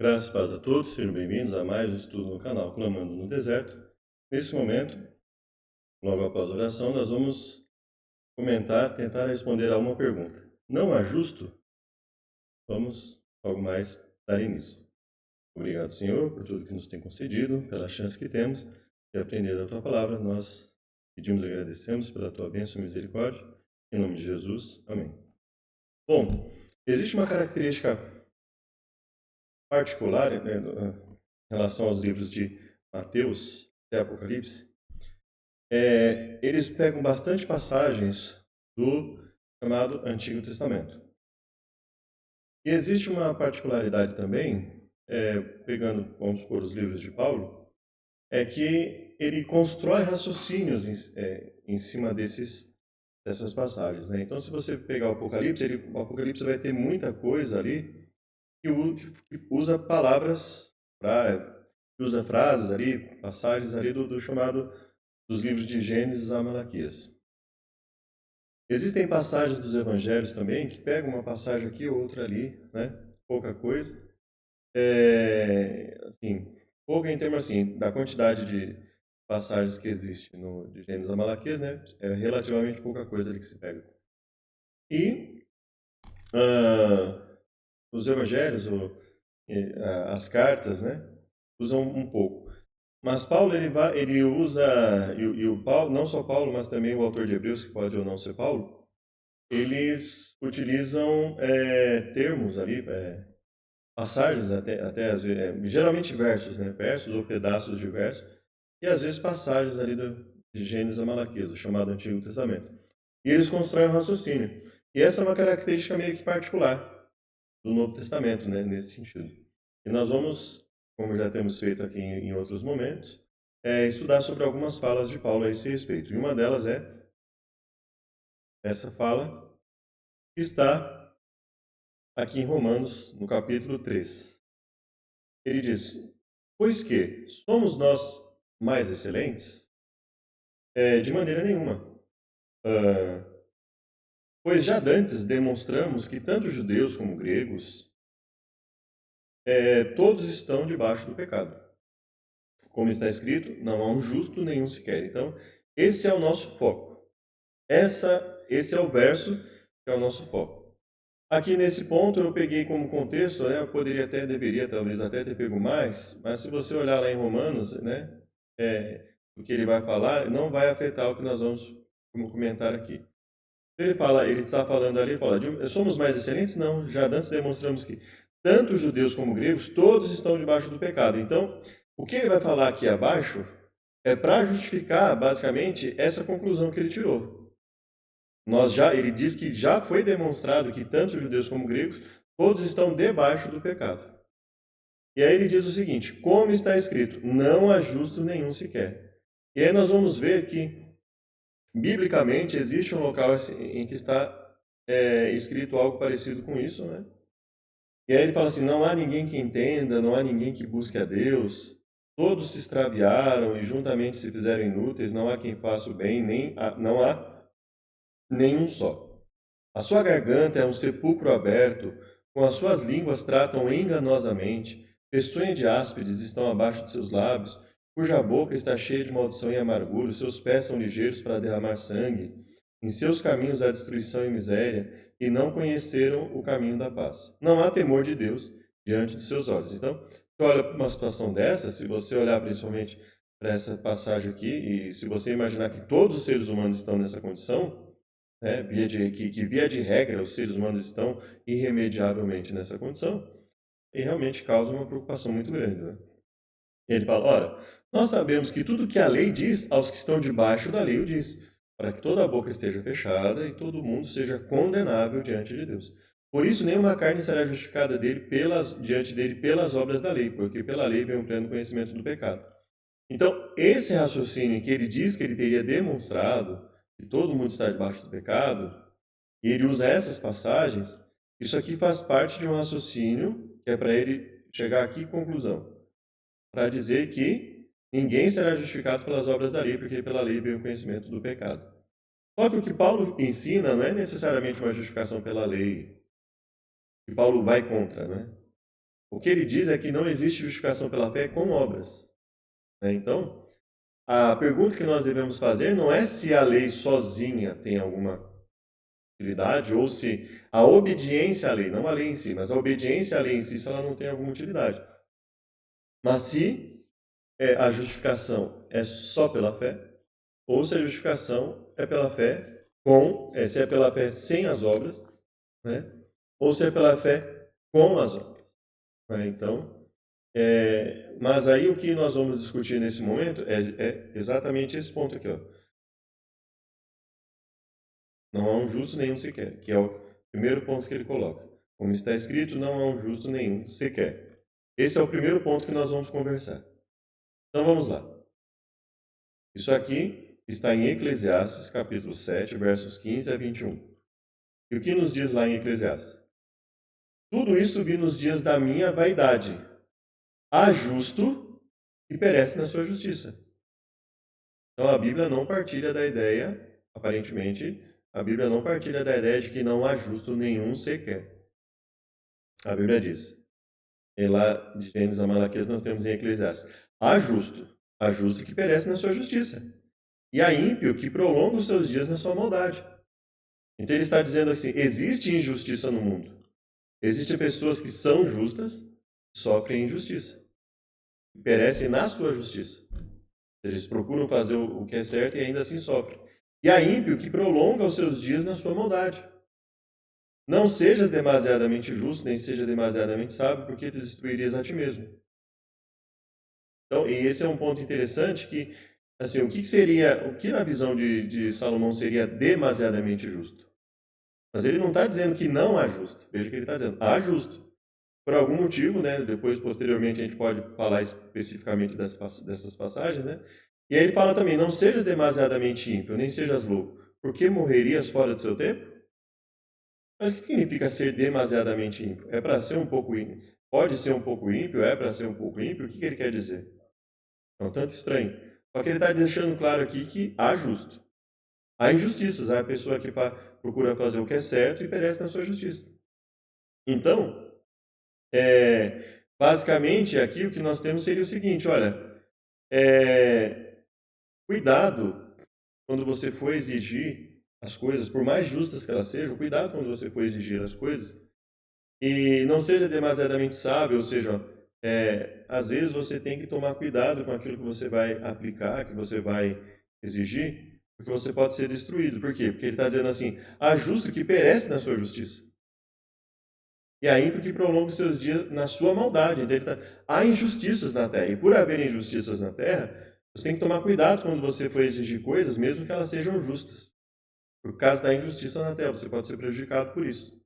Graças e paz a todos, sejam bem-vindos a mais um estudo no canal Clamando no Deserto. Nesse momento, logo após a oração, nós vamos tentar responder a uma pergunta. Não há justo? Vamos, logo mais, dar início. Obrigado, Senhor, por tudo que nos tem concedido, pela chance que temos de aprender da Tua Palavra. Nós pedimos e agradecemos pela Tua bênção e misericórdia. Em nome de Jesus, amém. Bom, existe uma característica particular, em relação aos livros de Mateus e Apocalipse. Eles pegam bastante passagens do chamado Antigo Testamento. E existe uma particularidade também, pegando, vamos supor, os livros de Paulo, é que ele constrói raciocínios em cima dessas passagens, né? Então, se você pegar o Apocalipse vai ter muita coisa ali que usa palavras, que usa frases ali, passagens ali do chamado dos livros de Gênesis a Malaquias. Existem passagens dos evangelhos também que pegam uma passagem aqui, outra ali, né? Pouca coisa. Assim, pouca em termos assim, da quantidade de passagens que existe de Gênesis a Malaquias, né? É relativamente pouca coisa ali que se pega. E os evangelhos, as cartas, né? Usam um pouco. Mas Paulo ele usa, e o Paulo, não só Paulo, mas também o autor de Hebreus, que pode ou não ser Paulo, eles utilizam termos ali, passagens, até às vezes, geralmente versos, né? Versos ou pedaços de versos, e às vezes passagens ali de Gênesis a Malaquias, o chamado Antigo Testamento. E eles constroem um raciocínio. E essa é uma característica meio que particular do Novo Testamento, né? Nesse sentido. E nós vamos, como já temos feito aqui em outros momentos, estudar sobre algumas falas de Paulo a esse respeito. E uma delas é essa fala que está aqui em Romanos, no capítulo 3. Ele diz: Pois que somos nós mais excelentes? De maneira nenhuma. Ah, pois já dantes demonstramos que tanto judeus como gregos, todos estão debaixo do pecado. Como está escrito, não há um justo nenhum sequer. Então, esse é o nosso foco. Esse é o verso que é o nosso foco. Aqui nesse ponto eu peguei como contexto, né? Eu deveria talvez até ter pego mais, mas se você olhar lá em Romanos, né? O que ele vai falar não vai afetar o que nós vamos comentar aqui. Ele está falando ali, ele fala, somos mais excelentes? Não, já antes demonstramos que tanto judeus como gregos, todos estão debaixo do pecado. Então, o que ele vai falar aqui abaixo é para justificar, basicamente, essa conclusão que ele tirou. Ele diz que já foi demonstrado que tanto judeus como gregos, todos estão debaixo do pecado. E aí ele diz o seguinte, como está escrito, não há justo nenhum sequer. E aí nós vamos ver que, biblicamente, existe um local em que está escrito algo parecido com isso, né? E aí ele fala assim, não há ninguém que entenda, não há ninguém que busque a Deus, todos se extraviaram e juntamente se fizeram inúteis, não há quem faça o bem, não há nenhum só. A sua garganta é um sepulcro aberto, com as suas línguas tratam enganosamente, peçonha de áspides estão abaixo de seus lábios, cuja boca está cheia de maldição e amargura, os seus pés são ligeiros para derramar sangue. Em seus caminhos há destruição e miséria, e não conheceram o caminho da paz. Não há temor de Deus diante de seus olhos. Então, você olha para uma situação dessa, se você olhar principalmente para essa passagem aqui, e se você imaginar que todos os seres humanos estão nessa condição, via de regra os seres humanos estão irremediavelmente nessa condição, e realmente causa uma preocupação muito grande, né? Ele fala, ora, nós sabemos que tudo que a lei diz, aos que estão debaixo da lei o diz, para que toda a boca esteja fechada e todo mundo seja condenável diante de Deus. Por isso, nenhuma carne será justificada diante dele pelas obras da lei, porque pela lei vem o pleno conhecimento do pecado. Então, esse raciocínio que ele diz que ele teria demonstrado, que todo mundo está debaixo do pecado, e ele usa essas passagens, isso aqui faz parte de um raciocínio que é para ele chegar aqui em conclusão, para dizer que ninguém será justificado pelas obras da lei, porque pela lei veio o conhecimento do pecado. Só que o que Paulo ensina não é necessariamente uma justificação pela lei, que Paulo vai contra, né? O que ele diz é que não existe justificação pela fé com obras. Né? Então, a pergunta que nós devemos fazer não é se a lei sozinha tem alguma utilidade ou se a obediência à lei, não a lei em si, mas a obediência à lei em si, se ela não tem alguma utilidade. Mas se a justificação é só pela fé, ou se a justificação é pela fé se é pela fé sem as obras, né? Ou se é pela fé com as obras. Né? Então, mas aí o que nós vamos discutir nesse momento é exatamente esse ponto aqui, ó. Não há um justo nenhum sequer, que é o primeiro ponto que ele coloca. Como está escrito, não há um justo nenhum sequer. Esse é o primeiro ponto que nós vamos conversar. Então vamos lá. Isso aqui está em Eclesiastes, capítulo 7, versos 15 a 21. E o que nos diz lá em Eclesiastes? Tudo isso vi nos dias da minha vaidade. Há justo que perece na sua justiça. Então a Bíblia não partilha da ideia, aparentemente, a Bíblia não partilha da ideia de que não há justo nenhum sequer. A Bíblia diz, e lá de Gênesis a Malaquias nós temos em Eclesiastes, há justo que perece na sua justiça, e há ímpio que prolonga os seus dias na sua maldade. Então ele está dizendo assim, existe injustiça no mundo. Existem pessoas que são justas, sofrem injustiça, e perecem na sua justiça. Eles procuram fazer o que é certo e ainda assim sofrem. E há ímpio que prolonga os seus dias na sua maldade. Não sejas demasiadamente justo, nem seja demasiadamente sábio, porque te destruirias a ti mesmo. Então, e esse é um ponto interessante que, assim, o que na visão de Salomão seria demasiadamente justo? Mas ele não está dizendo que não há justo. Veja o que ele está dizendo. Há justo. Por algum motivo, né? Depois, posteriormente, a gente pode falar especificamente dessas passagens, né? E aí ele fala também, não sejas demasiadamente ímpio, nem sejas louco, porque morrerias fora do seu tempo? Mas o que significa ser demasiadamente ímpio? É para ser um pouco ímpio? Pode ser um pouco ímpio? É para ser um pouco ímpio? O que ele quer dizer? É um tanto estranho. Só que ele está deixando claro aqui que há justo. Há injustiças. Há a pessoa que procura fazer o que é certo e perece na sua justiça. Então, basicamente, aqui o que nós temos seria o seguinte, olha, cuidado quando você for exigir as coisas, por mais justas que elas sejam, cuidado quando você for exigir as coisas, e não seja demasiadamente sábio, ou seja, às vezes você tem que tomar cuidado com aquilo que você vai aplicar, que você vai exigir, porque você pode ser destruído. Por quê? Porque ele está dizendo assim, há justo que perece na sua justiça. E há ímpio que prolonga os seus dias na sua maldade. Então, há injustiças na terra. E por haver injustiças na terra, você tem que tomar cuidado quando você for exigir coisas, mesmo que elas sejam justas. Por causa da injustiça na terra, você pode ser prejudicado por isso.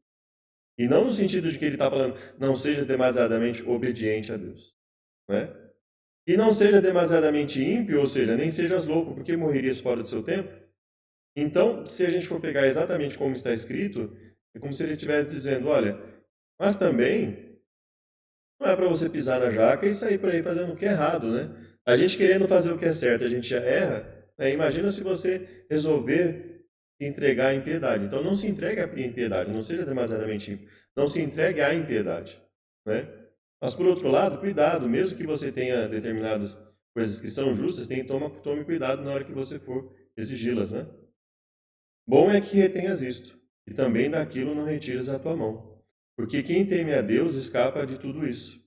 E não no sentido de que ele está falando, não seja demasiadamente obediente a Deus. Né? E não seja demasiadamente ímpio, ou seja, nem sejas louco, porque morrerias fora do seu tempo. Então, se a gente for pegar exatamente como está escrito, é como se ele estivesse dizendo, olha, mas também não é para você pisar na jaca e sair por aí fazendo o que é errado, né? A gente querendo fazer o que é certo, a gente já erra. Né? Imagina se você resolver se entregar à impiedade. Então não se entregue à impiedade, não seja demasiadamente ímpio. Não se entregue à impiedade, né? Mas por outro lado, cuidado, mesmo que você tenha determinadas coisas que são justas, tome cuidado na hora que você for exigi-las, né? Bom é que retenhas isto, e também daquilo não retires a tua mão. Porque quem teme a Deus escapa de tudo isso.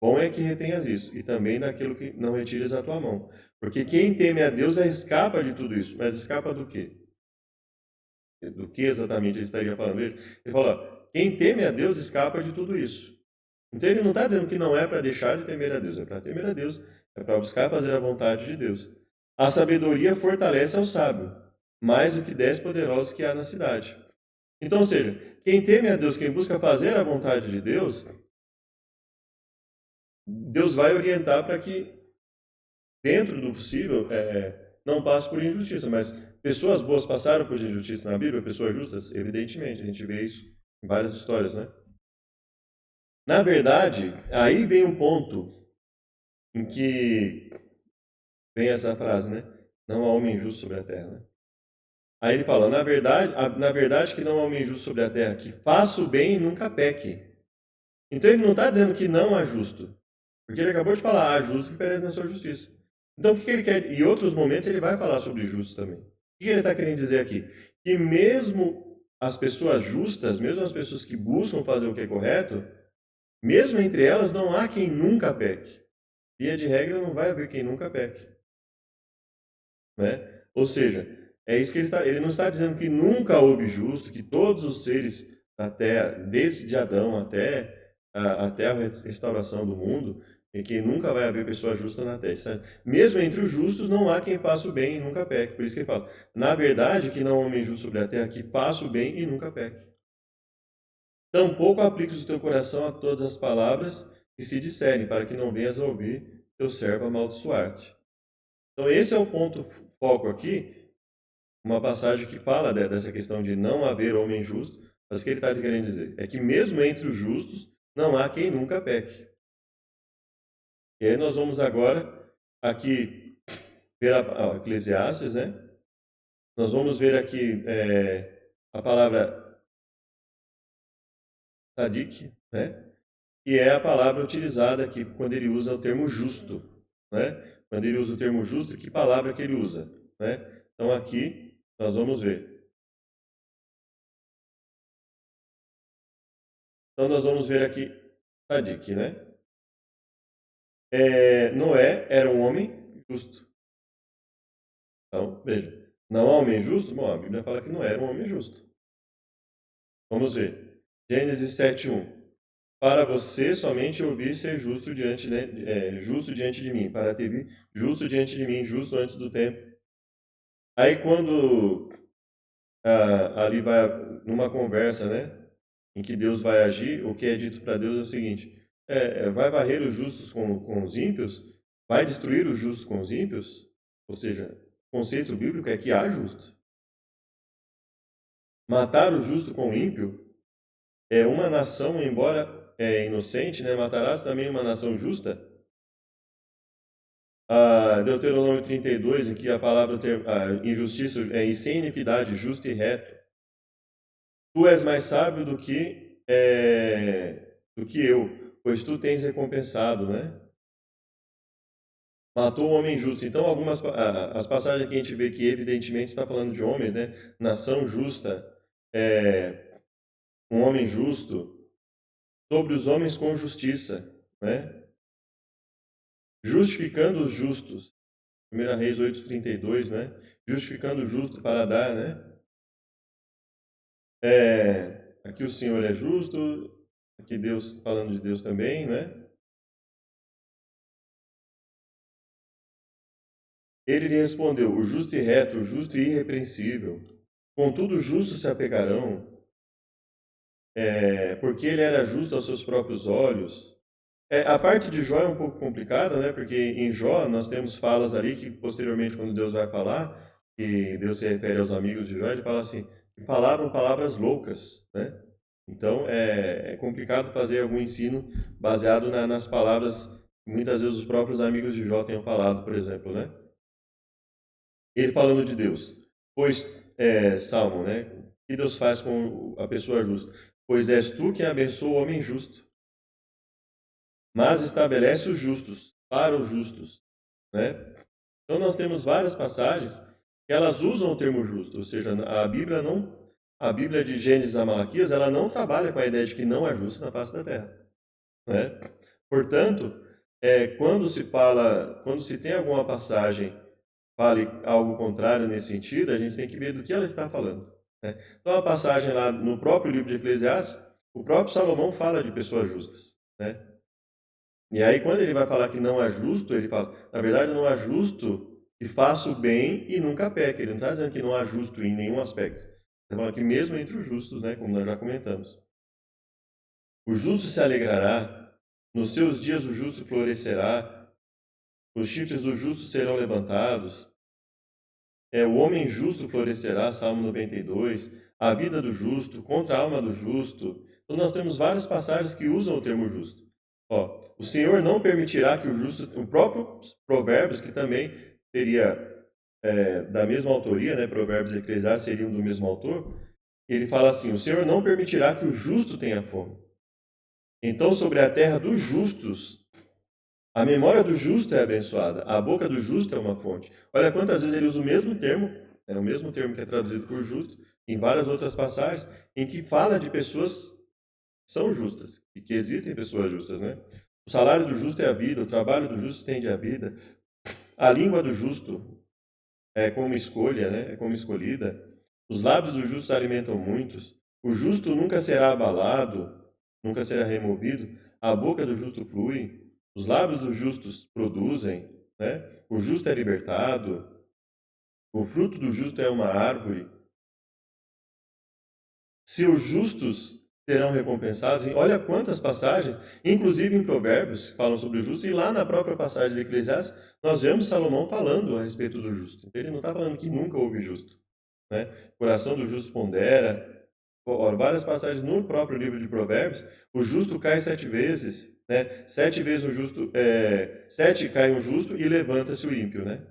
Bom é que retenhas isso, e também daquilo que não retires a tua mão. Porque quem teme a Deus escapa de tudo isso. Mas escapa do quê? Do que exatamente ele estaria falando? Ele fala, quem teme a Deus escapa de tudo isso. Então ele não está dizendo que não é para deixar de temer a Deus, é para temer a Deus, é para buscar fazer a vontade de Deus. A sabedoria fortalece ao sábio, mais do que 10 poderosos que há na cidade. Então, ou seja, quem teme a Deus, quem busca fazer a vontade de Deus, Deus vai orientar para que, dentro do possível, não passe por injustiça. Mas pessoas boas passaram por injustiça na Bíblia, pessoas justas? Evidentemente, a gente vê isso em várias histórias, né? Na verdade, aí vem um ponto em que vem essa frase, né? Não há homem justo sobre a terra, né? Aí ele fala, na verdade que não há homem justo sobre a terra, que faça o bem e nunca peque. Então ele não está dizendo que não há justo, porque ele acabou de falar, há justo que perece na sua justiça. Então o que ele quer? Em outros momentos ele vai falar sobre justo também. O que ele está querendo dizer aqui? Que mesmo as pessoas justas, mesmo as pessoas que buscam fazer o que é correto, mesmo entre elas não há quem nunca peque. Via de regra não vai haver quem nunca peque. Né? Ou seja, é isso que ele não está dizendo que nunca houve justo, que todos os seres da Terra, desde Adão até a restauração do mundo, e que nunca vai haver pessoa justa na Terra. Sabe? Mesmo entre os justos, não há quem faça o bem e nunca peque. Por isso que ele fala, na verdade, que não há homem justo sobre a terra que faça o bem e nunca peque. Tampouco apliques o teu coração a todas as palavras que se disserem, para que não venhas a ouvir teu servo amaldiçoar-te. Então esse é o ponto foco aqui, uma passagem que fala dessa questão de não haver homem justo, mas o que ele está querendo dizer é que mesmo entre os justos não há quem nunca peque. E aí nós vamos agora aqui ver a Eclesiastes, né? Nós vamos ver aqui a palavra tzadik, né? Que é a palavra utilizada aqui quando ele usa o termo justo, né? Quando ele usa o termo justo, que palavra que ele usa, né? Então aqui nós vamos ver. Então nós vamos ver aqui tzadik, né? Noé era um homem justo. Então, veja, não há homem justo? Bom, a Bíblia fala que não era um homem justo. Vamos ver. Gênesis 7:1. Para você somente ouvir ser justo justo diante de mim, para te vir justo diante de mim, justo antes do tempo. Aí quando ali vai numa conversa, né, em que Deus vai agir, o que é dito para Deus é o seguinte: vai varrer os justos com os ímpios, vai destruir os justos com os ímpios. Ou seja, o conceito bíblico é que há justo. Matar o justo com o ímpio é uma nação, embora inocente, né, matarás também uma nação justa. Deuteronômio 32, em que a palavra injustiça e sem iniquidade, justo e reto. Tu és mais sábio do que eu, pois tu tens recompensado, né? Matou o homem justo. Então, as passagens que a gente vê que evidentemente está falando de homens, né? Nação justa, um homem justo, sobre os homens com justiça, né? Justificando os justos. 1 Reis 8:32, né? Justificando o justo para dar, né? Aqui o Senhor é justo, aqui Deus, falando de Deus também, né? Ele lhe respondeu: o justo e reto, o justo e irrepreensível. Contudo, os justos se apegarão, porque ele era justo aos seus próprios olhos. A parte de Jó é um pouco complicada, né? Porque em Jó nós temos falas ali que posteriormente, quando Deus vai falar, que Deus se refere aos amigos de Jó, ele fala assim, que falavam palavras loucas, né? Então é complicado fazer algum ensino baseado nas palavras que muitas vezes os próprios amigos de Jó tenham falado, por exemplo, né? Ele falando de Deus, pois Salmo, né? O que Deus faz com a pessoa justa? Pois és tu quem abençoa o homem justo, mas estabelece os justos para os justos, né? Então nós temos várias passagens que elas usam o termo justo, ou seja, a Bíblia de Gênesis a Malaquias, ela não trabalha com a ideia de que não é justo na face da terra, né? Portanto, quando se tem alguma passagem fale algo contrário nesse sentido, a gente tem que ver do que ela está falando, né? Então a passagem lá no próprio livro de Eclesiastes, o próprio Salomão fala de pessoas justas, né? E aí, quando ele vai falar que não é justo, ele fala, na verdade, não é justo que faça o bem e nunca peque. Ele não está dizendo que não há justo em nenhum aspecto. Ele está falando que mesmo entre os justos, né, como nós já comentamos. O justo se alegrará, nos seus dias o justo florescerá, os chifres do justo serão levantados. O homem justo florescerá, Salmo 92, a vida do justo, contra a alma do justo. Então nós temos várias passagens que usam o termo justo. Ó, o Senhor não permitirá que o justo, o próprio Provérbios, que também seria da mesma autoria, né? Provérbios e Eclesiastes seriam do mesmo autor. Ele fala assim: o Senhor não permitirá que o justo tenha fome. Então, sobre a terra dos justos, a memória do justo é abençoada, a boca do justo é uma fonte. Olha quantas vezes ele usa o mesmo termo, é o mesmo termo que é traduzido por justo, em várias outras passagens, em que fala de pessoas que são justas, e que existem pessoas justas, né? O salário do justo é a vida, o trabalho do justo tende a vida, a língua do justo é como escolha, né? É como escolhida. Os lábios do justo alimentam muitos. O justo nunca será abalado, nunca será removido. A boca do justo flui. Os lábios dos justos produzem, né? O justo é libertado. O fruto do justo é uma árvore. Se os justos serão recompensados, olha quantas passagens, inclusive em Provérbios, falam sobre o justo, e lá na própria passagem de Eclesiastes, nós vemos Salomão falando a respeito do justo. Ele não está falando que nunca houve justo, né? O coração do justo pondera. Várias passagens no próprio livro de Provérbios, o justo cai 7 vezes, né? 7 vezes o justo, 7 cai um justo e levanta-se o ímpio, né?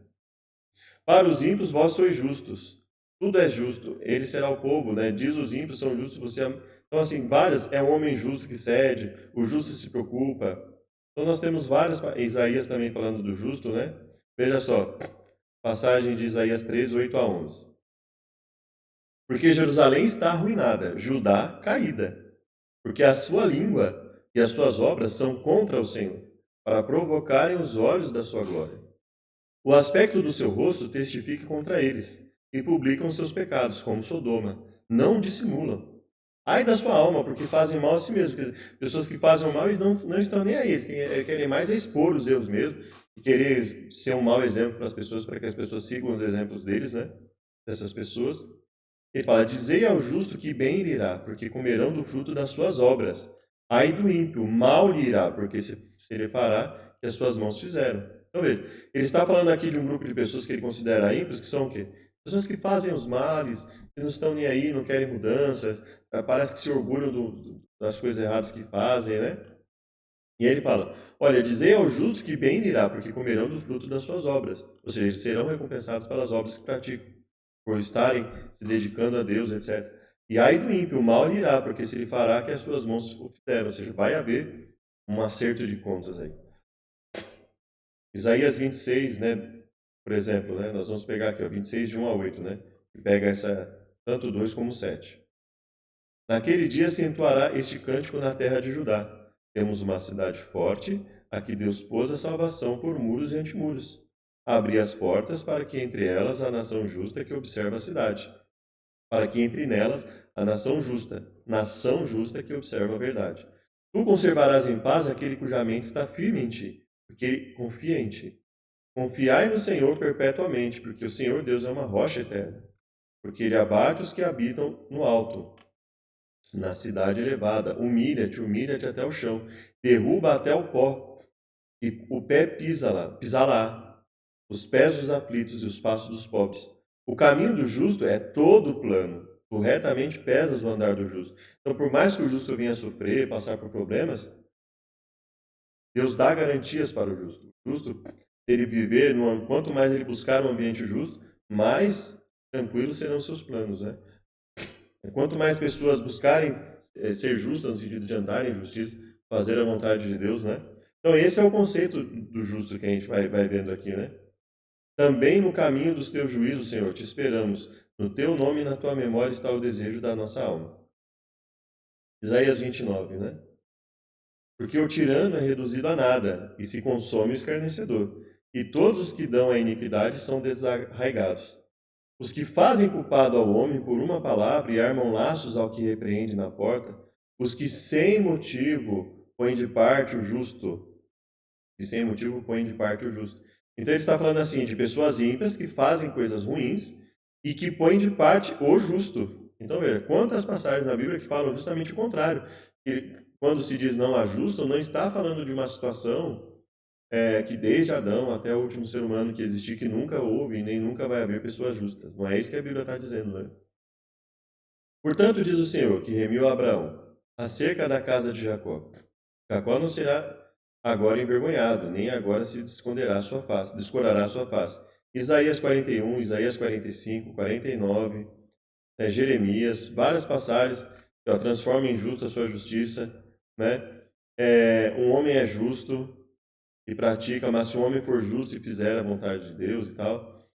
Para os ímpios vós sois justos, tudo é justo, ele será o povo, né? Diz os ímpios são justos, você... Então, assim, várias, é um homem justo que cede, o justo se preocupa. Então, nós temos várias, Isaías também falando do justo, né? Veja só, passagem de Isaías 3, 8 a 11. Porque Jerusalém está arruinada, Judá caída, porque a sua língua e as suas obras são contra o Senhor, para provocarem os olhos da sua glória. O aspecto do seu rosto testifica contra eles, e publicam seus pecados, como Sodoma. Não dissimulam. Ai da sua alma, porque fazem mal a si mesmos. Pessoas que fazem o mal e não estão nem aí. Eles querem mais expor os erros mesmo, e querer ser um mau exemplo para as pessoas, para que as pessoas sigam os exemplos deles, né? Dessas pessoas. Ele fala, dizei ao justo que bem lhe irá, porque comerão do fruto das suas obras. Ai do ímpio, mal lhe irá, porque se ele fará que as suas mãos fizeram. Então veja, ele está falando aqui de um grupo de pessoas que ele considera ímpios, que são o quê? Pessoas que fazem os males, que não estão nem aí, não querem mudança, parece que se orgulham das coisas erradas que fazem, né? E aí ele fala, olha, dizei ao justo que bem lhe irá, porque comerão do fruto das suas obras. Ou seja, eles serão recompensados pelas obras que praticam, por estarem se dedicando a Deus, etc. E ai do ímpio, o mal lhe irá, porque se ele fará que as suas mãos o fizeram. Ou seja, vai haver um acerto de contas aí. Isaías 26, né? Por exemplo, né? Nós vamos pegar aqui, ó, 26 de 1 a 8, né? Que pega tanto 2 como 7. Naquele dia se entoará este cântico na terra de Judá. Temos uma cidade forte, a que Deus pôs a salvação por muros e antimuros. Abri as portas para que entre elas a nação justa que observa a cidade. Para que entre nelas a nação justa que observa a verdade. Tu conservarás em paz aquele cuja mente está firme em ti, porque ele confia em ti. Confiai no Senhor perpetuamente, porque o Senhor Deus é uma rocha eterna. Porque ele abate os que habitam no alto, na cidade elevada. Humilha-te até o chão, derruba até o pó, e o pé pisa lá, os pés dos aflitos e os passos dos pobres. O caminho do justo é todo plano, tu retamente pesas o andar do justo. Então, por mais que o justo venha a sofrer, passar por problemas, Deus dá garantias para o justo. O justo, se ele viver, quanto mais ele buscar um ambiente justo, mais tranquilos serão seus planos, né? Quanto mais pessoas buscarem ser justas no sentido de andar em justiça, fazer a vontade de Deus, né? Então esse é o conceito do justo que a gente vai vendo aqui, né? Também no caminho dos teus juízos, Senhor, te esperamos. No teu nome e na tua memória está o desejo da nossa alma. Isaías 29, né? Porque o tirano é reduzido a nada e se consome o escarnecedor. E todos os que dão a iniquidade são desarraigados. Os que fazem culpado ao homem por uma palavra e armam laços ao que repreende na porta, os que sem motivo põem de parte o justo, e sem motivo põem de parte o justo. Então ele está falando assim de pessoas ímpias que fazem coisas ruins e que põem de parte o justo. Então veja, quantas passagens na Bíblia que falam justamente o contrário. Que quando se diz não a justo, não está falando de uma situação que desde Adão até o último ser humano que existiu, que nunca houve e nem nunca vai haver pessoas justas. Não é isso que a Bíblia está dizendo, né? Portanto, diz o Senhor, que remiu Abraão, acerca da casa de Jacó. Jacó não será agora envergonhado, nem agora se esconderá sua face, descorará sua face. Isaías 41, Isaías 45, 49, Jeremias, várias passagens, transforma em justa a sua justiça, né? um homem é justo e pratica, mas se um homem for justo e fizer a vontade de Deus e tal.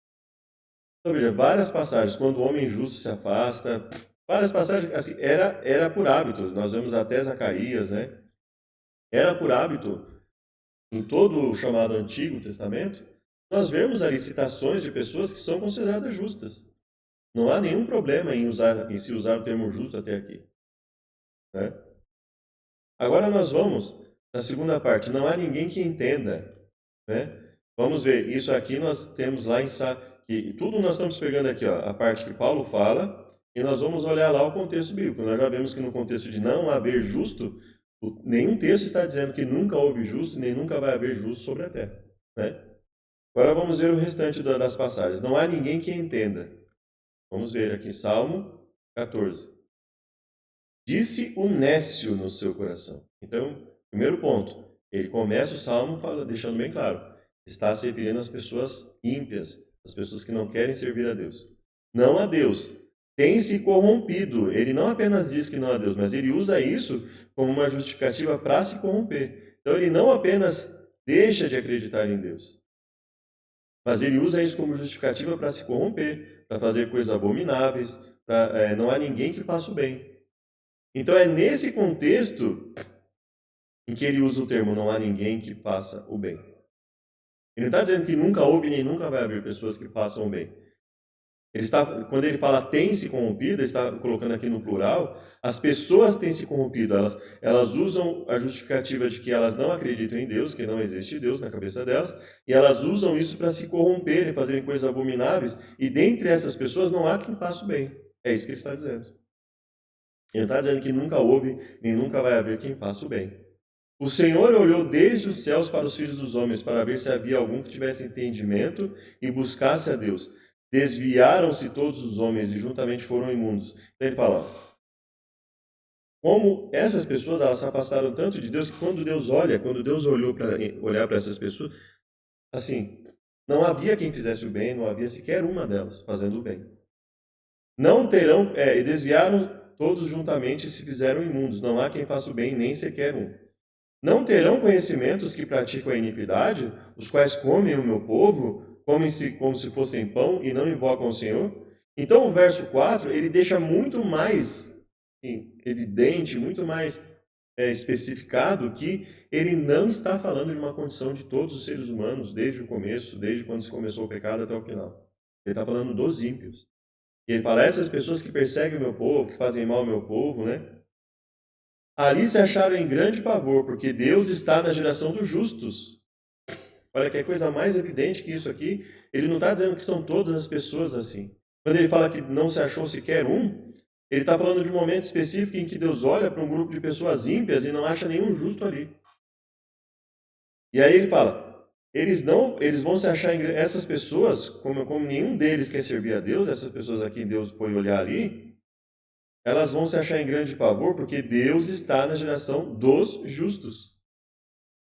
Então, veja, várias passagens, quando o homem justo se afasta, várias passagens, assim, era por hábito, nós vemos até Zacarias, né? Era por hábito, em todo o chamado Antigo Testamento, nós vemos ali citações de pessoas que são consideradas justas. Não há nenhum problema em se usar o termo justo até aqui, né? Agora nós vamos na segunda parte. Não há ninguém que entenda, né? Vamos ver. Isso aqui nós temos lá que tudo nós estamos pegando aqui, ó, a parte que Paulo fala, e nós vamos olhar lá o contexto bíblico. Nós já vemos que no contexto de não haver justo, nenhum texto está dizendo que nunca houve justo, nem nunca vai haver justo sobre a terra, né? Agora vamos ver o restante das passagens. Não há ninguém que entenda. Vamos ver aqui, Salmo 14. Disse o nécio no seu coração. Então, primeiro ponto, ele começa o salmo deixando bem claro, está se referindo às pessoas ímpias, às pessoas que não querem servir a Deus. Não a Deus. Tem se corrompido. Ele não apenas diz que não a Deus, mas ele usa isso como uma justificativa para se corromper. Então, ele não apenas deixa de acreditar em Deus, mas ele usa isso como justificativa para se corromper, para fazer coisas abomináveis, não há ninguém que faça o bem. Então é nesse contexto em que ele usa o termo não há ninguém que faça o bem. Ele não está dizendo que nunca houve nem nunca vai haver pessoas que façam o bem. Quando ele fala tem se corrompido, ele está colocando aqui no plural, as pessoas têm se corrompido. Elas usam a justificativa de que elas não acreditam em Deus, que não existe Deus na cabeça delas, e elas usam isso para se corromperem, fazerem coisas abomináveis, e dentre essas pessoas não há quem faça o bem. É isso que ele está dizendo. Ele está dizendo que nunca houve, nem nunca vai haver quem faça o bem. O Senhor olhou desde os céus para os filhos dos homens, para ver se havia algum que tivesse entendimento e buscasse a Deus. Desviaram-se todos os homens e juntamente foram imundos. Então ele fala, como essas pessoas elas se afastaram tanto de Deus, que quando Deus olhou para olhar para essas pessoas, assim, não havia quem fizesse o bem, não havia sequer uma delas fazendo o bem. Não terão, desviaram todos juntamente se fizeram imundos. Não há quem faça o bem, nem sequer um. Não terão conhecimento os que praticam a iniquidade, os quais comem o meu povo, comem-se como se fossem pão e não invocam o Senhor? Então o verso 4, ele deixa muito mais evidente, muito mais especificado que ele não está falando de uma condição de todos os seres humanos, desde o começo, desde quando se começou o pecado até o final. Ele está falando dos ímpios. E ele fala, essas pessoas que perseguem o meu povo, que fazem mal ao meu povo, né? Ali se acharam em grande pavor, porque Deus está na geração dos justos. Olha que coisa mais evidente que isso aqui. Ele não está dizendo que são todas as pessoas assim. Quando ele fala que não se achou sequer um, ele está falando de um momento específico em que Deus olha para um grupo de pessoas ímpias e não acha nenhum justo ali. E aí ele fala, eles vão se achar, essas pessoas, como nenhum deles quer servir a Deus, essas pessoas a quem Deus foi olhar ali, elas vão se achar em grande pavor porque Deus está na geração dos justos.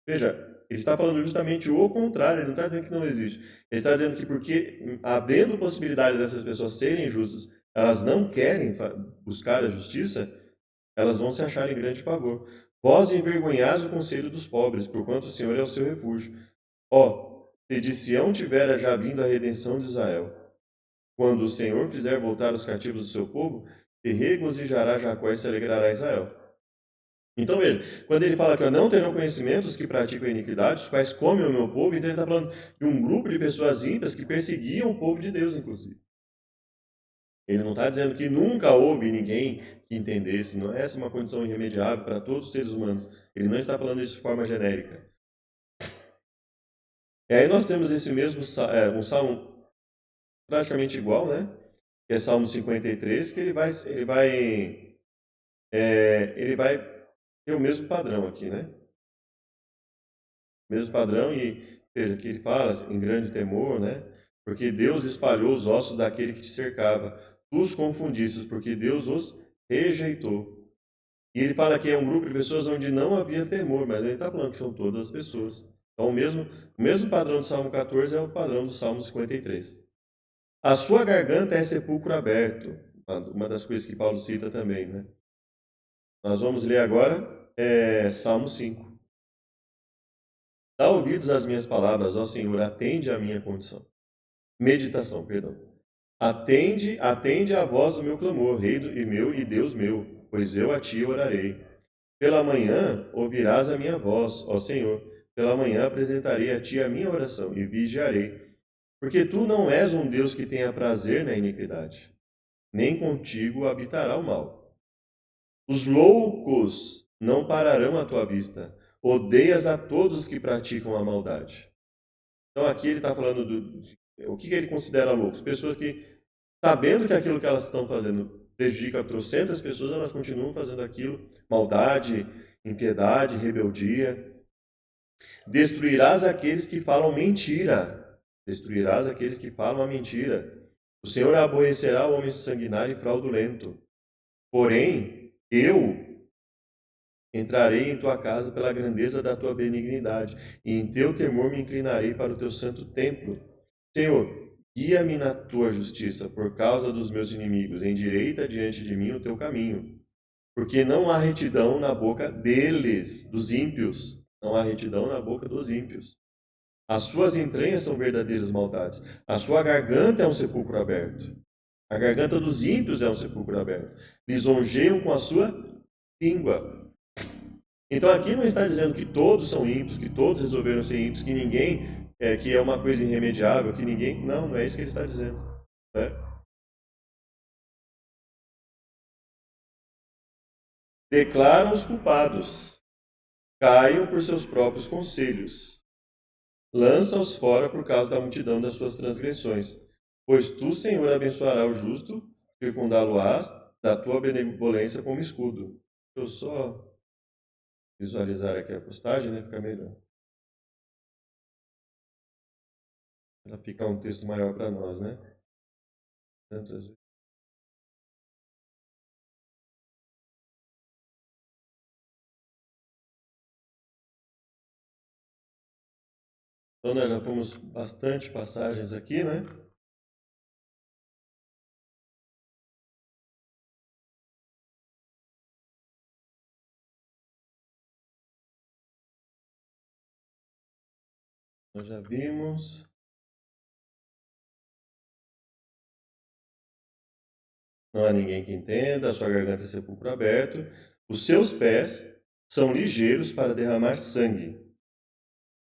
Veja, ele está falando justamente o contrário, ele não está dizendo que não existe. Ele está dizendo que porque, havendo possibilidade dessas pessoas serem justas, elas não querem buscar a justiça, elas vão se achar em grande pavor. Vós envergonhais o conselho dos pobres, porquanto o Senhor é o seu refúgio. Ó, se de Sião tivera já vindo a redenção de Israel, quando o Senhor fizer voltar os cativos do seu povo, se regozijará Jacó e se alegrará Israel. Então veja, quando ele fala que não terão conhecimento os que praticam a iniquidade, os quais comem o meu povo, então ele está falando de um grupo de pessoas ímpias que perseguiam o povo de Deus, inclusive. Ele não está dizendo que nunca houve ninguém que entendesse, não é essa uma condição irremediável para todos os seres humanos. Ele não está falando isso de forma genérica. E aí nós temos esse mesmo, um salmo praticamente igual, né? Que é Salmo 53, que ele vai ter o mesmo padrão aqui, né? Mesmo padrão, e veja que ele fala em grande temor, né? Porque Deus espalhou os ossos daquele que te cercava. Tu os confundistes, porque Deus os rejeitou. E ele fala que é um grupo de pessoas onde não havia temor, mas ele está falando que são todas as pessoas. Então o mesmo padrão do Salmo 14 é o padrão do Salmo 53. A sua garganta é sepulcro aberto. Uma das coisas que Paulo cita também, né? Nós vamos ler agora Salmo 5. Dá ouvidos às minhas palavras, ó Senhor, atende à minha condição. Meditação, perdão. Atende à voz do meu clamor, Rei e meu e Deus meu, pois eu a ti orarei. Pela manhã ouvirás a minha voz, ó Senhor. Pela manhã apresentarei a ti a minha oração e vigiarei. Porque tu não és um Deus que tenha prazer na iniquidade, nem contigo habitará o mal. Os loucos não pararão à tua vista. Odeias a todos os que praticam a maldade. Então aqui ele está falando o que ele considera loucos. Pessoas que, sabendo que aquilo que elas estão fazendo prejudica trocentas pessoas, elas continuam fazendo aquilo. Maldade, impiedade, rebeldia. Destruirás aqueles que falam mentira. Destruirás aqueles que falam a mentira. O Senhor aborrecerá o homem sanguinário e fraudulento. Porém, eu entrarei em tua casa pela grandeza da tua benignidade, e em teu temor me inclinarei para o teu santo templo. Senhor, guia-me na tua justiça por causa dos meus inimigos, endireita diante de mim o teu caminho. Porque não há retidão na boca deles, dos ímpios. Não há retidão na boca dos ímpios. As suas entranhas são verdadeiras maldades. A sua garganta é um sepulcro aberto. A garganta dos ímpios é um sepulcro aberto. Lisonjeiam com a sua língua. Então aqui não está dizendo que todos são ímpios, que todos resolveram ser ímpios, que ninguém, que é uma coisa irremediável, que ninguém... Não, não é isso que ele está dizendo. Né? Declaram os culpados. Caiam por seus próprios conselhos. Lança-os fora por causa da multidão das suas transgressões. Pois tu, Senhor, abençoará o justo, fecundá-lo-ás da tua benevolência como escudo. Deixa eu só visualizar aqui a postagem, né? Fica melhor. Ela fica um texto maior para nós, né? Tantas vezes. Então, nós já fomos bastante passagens aqui, né? Nós já vimos. Não há ninguém que entenda, a sua garganta é sepulcro aberto. Os seus pés são ligeiros para derramar sangue.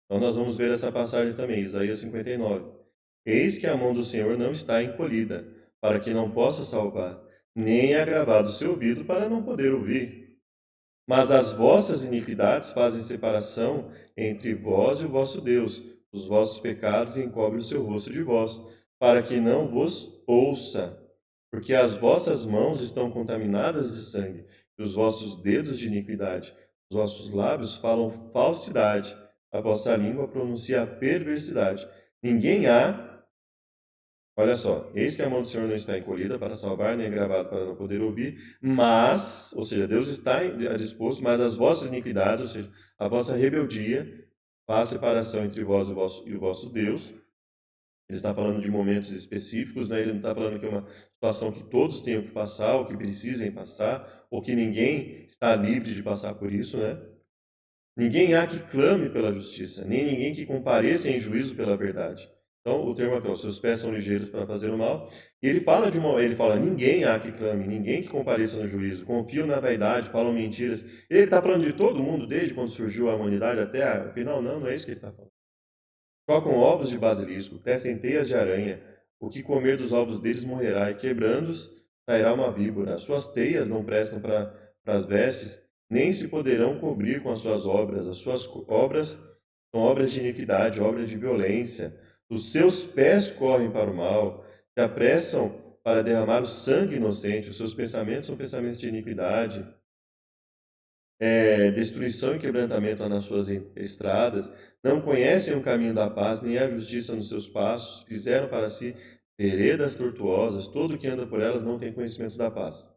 Então nós vamos ver essa passagem também, Isaías 59. Eis que a mão do Senhor não está encolhida, para que não possa salvar, nem é agravado o seu ouvido para não poder ouvir. Mas as vossas iniquidades fazem separação entre vós e o vosso Deus. Os vossos pecados encobrem o seu rosto de vós, para que não vos ouça. Porque as vossas mãos estão contaminadas de sangue, e os vossos dedos de iniquidade. Os vossos lábios falam falsidade, a vossa língua pronuncia perversidade. Ninguém há, olha só, eis que a mão do Senhor não está encolhida para salvar, nem gravado para não poder ouvir, mas, ou seja, Deus está disposto, mas as vossas iniquidades, ou seja, a vossa rebeldia, faz separação entre vós e o vosso Deus. Ele está falando de momentos específicos, né? Ele não está falando que é uma situação que todos tenham que passar, ou que precisem passar, ou que ninguém está livre de passar por isso, né? Ninguém há que clame pela justiça, nem ninguém que compareça em juízo pela verdade. Então, o termo aqui, os seus pés são ligeiros para fazer o mal. E ele fala, ninguém há que clame, ninguém que compareça no juízo, confiam na vaidade, falam mentiras. Ele está falando de todo mundo, desde quando surgiu a humanidade até o final? Não, não é isso que ele está falando. Trocam ovos de basilisco, tecem teias de aranha. O que comer dos ovos deles morrerá, e quebrando-os sairá uma víbora. As suas teias não prestam para as vestes, nem se poderão cobrir com as suas obras. As suas obras são obras de iniquidade, obras de violência. Os seus pés correm para o mal, se apressam para derramar o sangue inocente. Os seus pensamentos são pensamentos de iniquidade. Destruição e quebrantamento há nas suas estradas. Não conhecem o caminho da paz, nem a justiça nos seus passos. Fizeram para si veredas tortuosas. Todo que anda por elas não tem conhecimento da paz.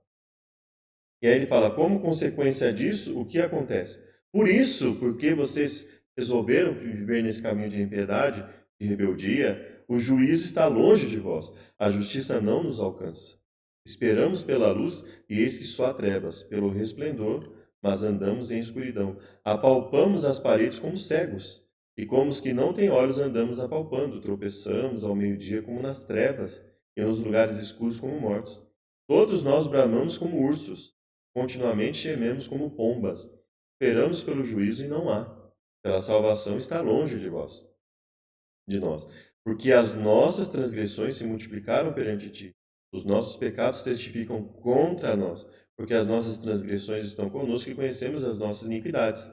E aí ele fala, como consequência disso, o que acontece? Por isso, porque vocês resolveram viver nesse caminho de impiedade, de rebeldia, o juízo está longe de vós. A justiça não nos alcança. Esperamos pela luz, e eis que só há trevas. Pelo resplendor, mas andamos em escuridão. Apalpamos as paredes como cegos, e como os que não têm olhos andamos apalpando. Tropeçamos ao meio-dia como nas trevas, e nos lugares escuros como mortos. Todos nós bramamos como ursos, continuamente gememos como pombas. Esperamos pelo juízo e não há. Pela salvação está longe de nós. Porque as nossas transgressões se multiplicaram perante ti. Os nossos pecados testificam contra nós, porque as nossas transgressões estão conosco e conhecemos as nossas iniquidades.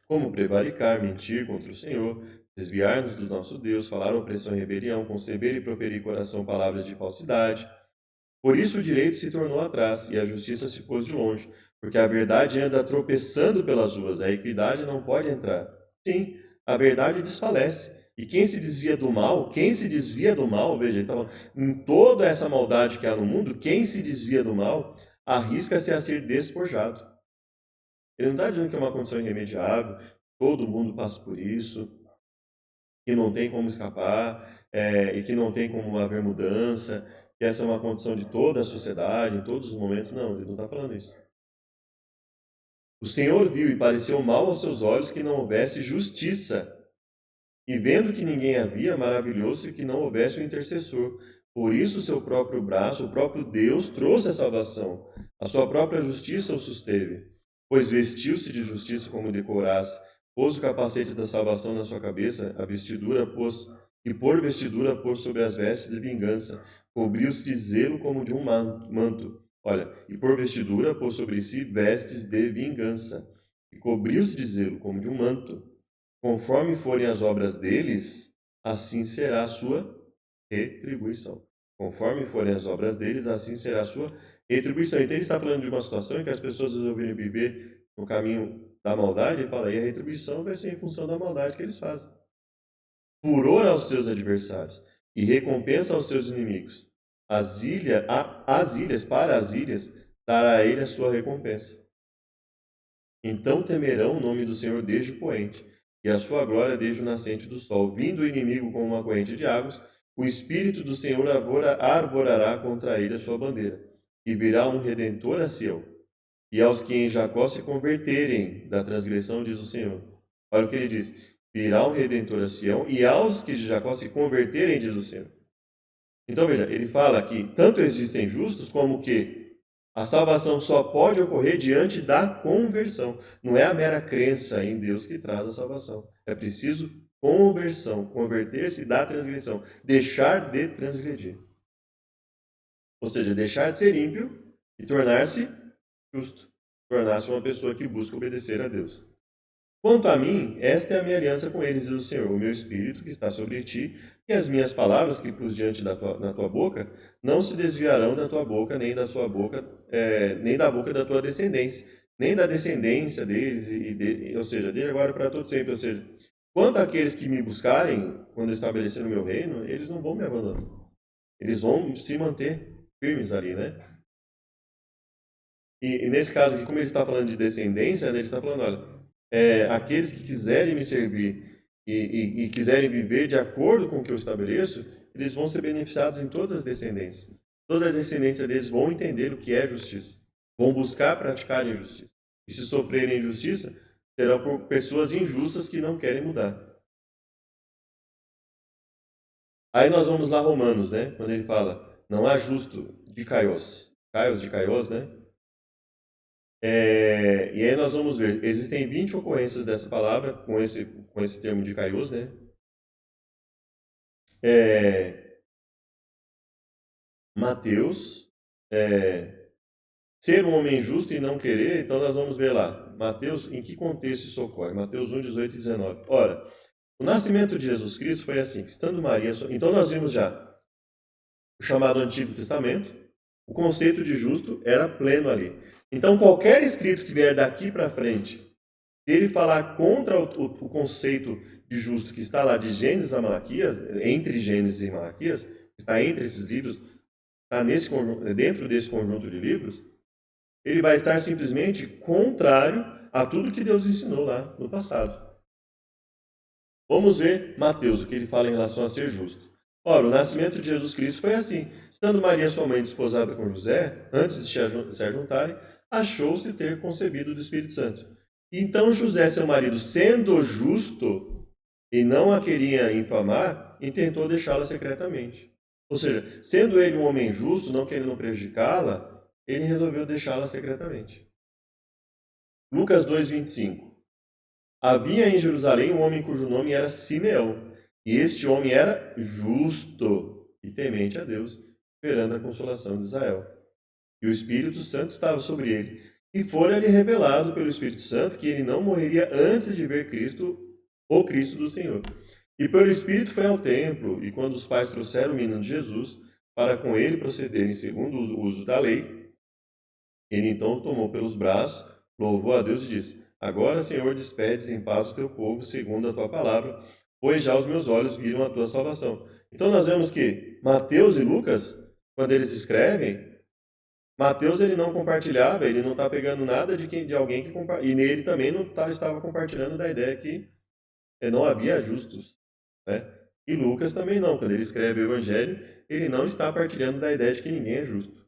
Como prevaricar, mentir contra o Senhor, desviar-nos do nosso Deus, falar opressão e rebelião, conceber e proferir coração palavras de falsidade. Por isso o direito se tornou atrás e a justiça se pôs de longe, porque a verdade anda tropeçando pelas ruas, a equidade não pode entrar. Sim, a verdade desfalece. E quem se desvia do mal, veja, então, em toda essa maldade que há no mundo, quem se desvia do mal, arrisca-se a ser despojado. Ele não está dizendo que é uma condição irremediável, todo mundo passa por isso, que não tem como escapar, e que não tem como haver mudança, que essa é uma condição de toda a sociedade, em todos os momentos. Não, ele não está falando isso. O Senhor viu e pareceu mal aos seus olhos que não houvesse justiça. E vendo que ninguém havia, maravilhou-se que não houvesse um intercessor. Por isso, seu próprio braço, o próprio Deus, trouxe a salvação. A sua própria justiça o susteve. Pois vestiu-se de justiça como de couraça, pôs o capacete da salvação na sua cabeça, a vestidura pôs, e por vestidura pôs sobre as vestes de vingança, cobriu-se de zelo como de um manto. Olha, e por vestidura pôs sobre si vestes de vingança, e cobriu-se de zelo como de um manto. Conforme forem as obras deles, assim será a sua retribuição. Conforme forem as obras deles, assim será a sua retribuição. Então ele está falando de uma situação em que as pessoas resolveram viver no caminho da maldade, e fala, e a retribuição vai ser em função da maldade que eles fazem. Furor aos seus adversários e recompensa aos seus inimigos. Para as ilhas, dará ele a sua recompensa. Então temerão o nome do Senhor desde o poente, e a sua glória desde o nascente do sol. Vindo o inimigo como uma corrente de águas, o Espírito do Senhor arvorará contra ele a sua bandeira, e virá um Redentor a Sião. E aos que em Jacó se converterem da transgressão, diz o Senhor. Olha o que ele diz. Virá um Redentor a Sião, e aos que de Jacó se converterem, diz o Senhor. Então veja, ele fala que tanto existem justos como que a salvação só pode ocorrer diante da conversão. Não é a mera crença em Deus que traz a salvação. É preciso conversão, converter-se da transgressão, deixar de transgredir. Ou seja, deixar de ser ímpio e tornar-se justo, tornar-se uma pessoa que busca obedecer a Deus. Quanto a mim, esta é a minha aliança com eles, diz o Senhor, o meu Espírito que está sobre ti, e as minhas palavras que pus diante na tua boca, não se desviarão da tua boca, nem da sua boca, nem da boca da tua descendência, nem da descendência deles, ou seja, desde agora para todo sempre. Ou seja, quanto àqueles que me buscarem, quando eu estabelecer o meu reino, eles não vão me abandonar. Eles vão se manter firmes ali, né? E nesse caso aqui, como ele está falando de descendência, né, ele está falando, olha, aqueles que quiserem me servir e quiserem viver de acordo com o que eu estabeleço, eles vão ser beneficiados em todas as descendências. Todas as descendências deles vão entender o que é justiça, vão buscar praticar a justiça. E se sofrerem injustiça, serão por pessoas injustas que não querem mudar. Aí nós vamos lá Romanos, né? Quando ele fala, não há justo de Caios, de Caios, né? E aí nós vamos ver, existem 20 ocorrências dessa palavra, com esse termo de Caios, né? Mateus, ser um homem justo e não querer, então nós vamos ver lá, Mateus, em que contexto isso ocorre? Mateus 1, 18 e 19. Ora, o nascimento de Jesus Cristo foi assim, que estando Maria... Então nós vimos já o chamado Antigo Testamento, o conceito de justo era pleno ali. Então qualquer escrito que vier daqui para frente, se ele falar contra o conceito de justo que está lá de Gênesis a Malaquias, entre Gênesis e Malaquias, está entre esses livros, está dentro desse conjunto de livros, ele vai estar simplesmente contrário a tudo que Deus ensinou lá no passado. Vamos ver Mateus, o que ele fala em relação a ser justo. Ora, o nascimento de Jesus Cristo foi assim. Estando Maria, sua mãe, desposada com José, antes de se juntarem, achou-se ter concebido do Espírito Santo. Então José, seu marido, sendo justo e não a queria infamar, intentou deixá-la secretamente. Ou seja, sendo ele um homem justo, não querendo prejudicá-la, ele resolveu deixá-la secretamente. Lucas 2:25. Havia em Jerusalém um homem cujo nome era Simeão, e este homem era justo e temente a Deus, esperando a consolação de Israel. E o Espírito Santo estava sobre ele. E fora-lhe revelado pelo Espírito Santo que ele não morreria antes de ver Cristo, o Cristo do Senhor. E pelo Espírito foi ao templo, e quando os pais trouxeram o menino Jesus, para com ele procederem segundo o uso da lei, ele então o tomou pelos braços, louvou a Deus e disse: Agora, Senhor, despedes em paz o teu povo, segundo a tua palavra, pois já os meus olhos viram a tua salvação. Então nós vemos que Mateus e Lucas, quando eles escrevem, Mateus ele não compartilhava, ele não está pegando nada de alguém que compartilha. E nele também não estava compartilhando da ideia que não havia justos. Né? E Lucas também não. Quando ele escreve o Evangelho, ele não está partilhando da ideia de que ninguém é justo.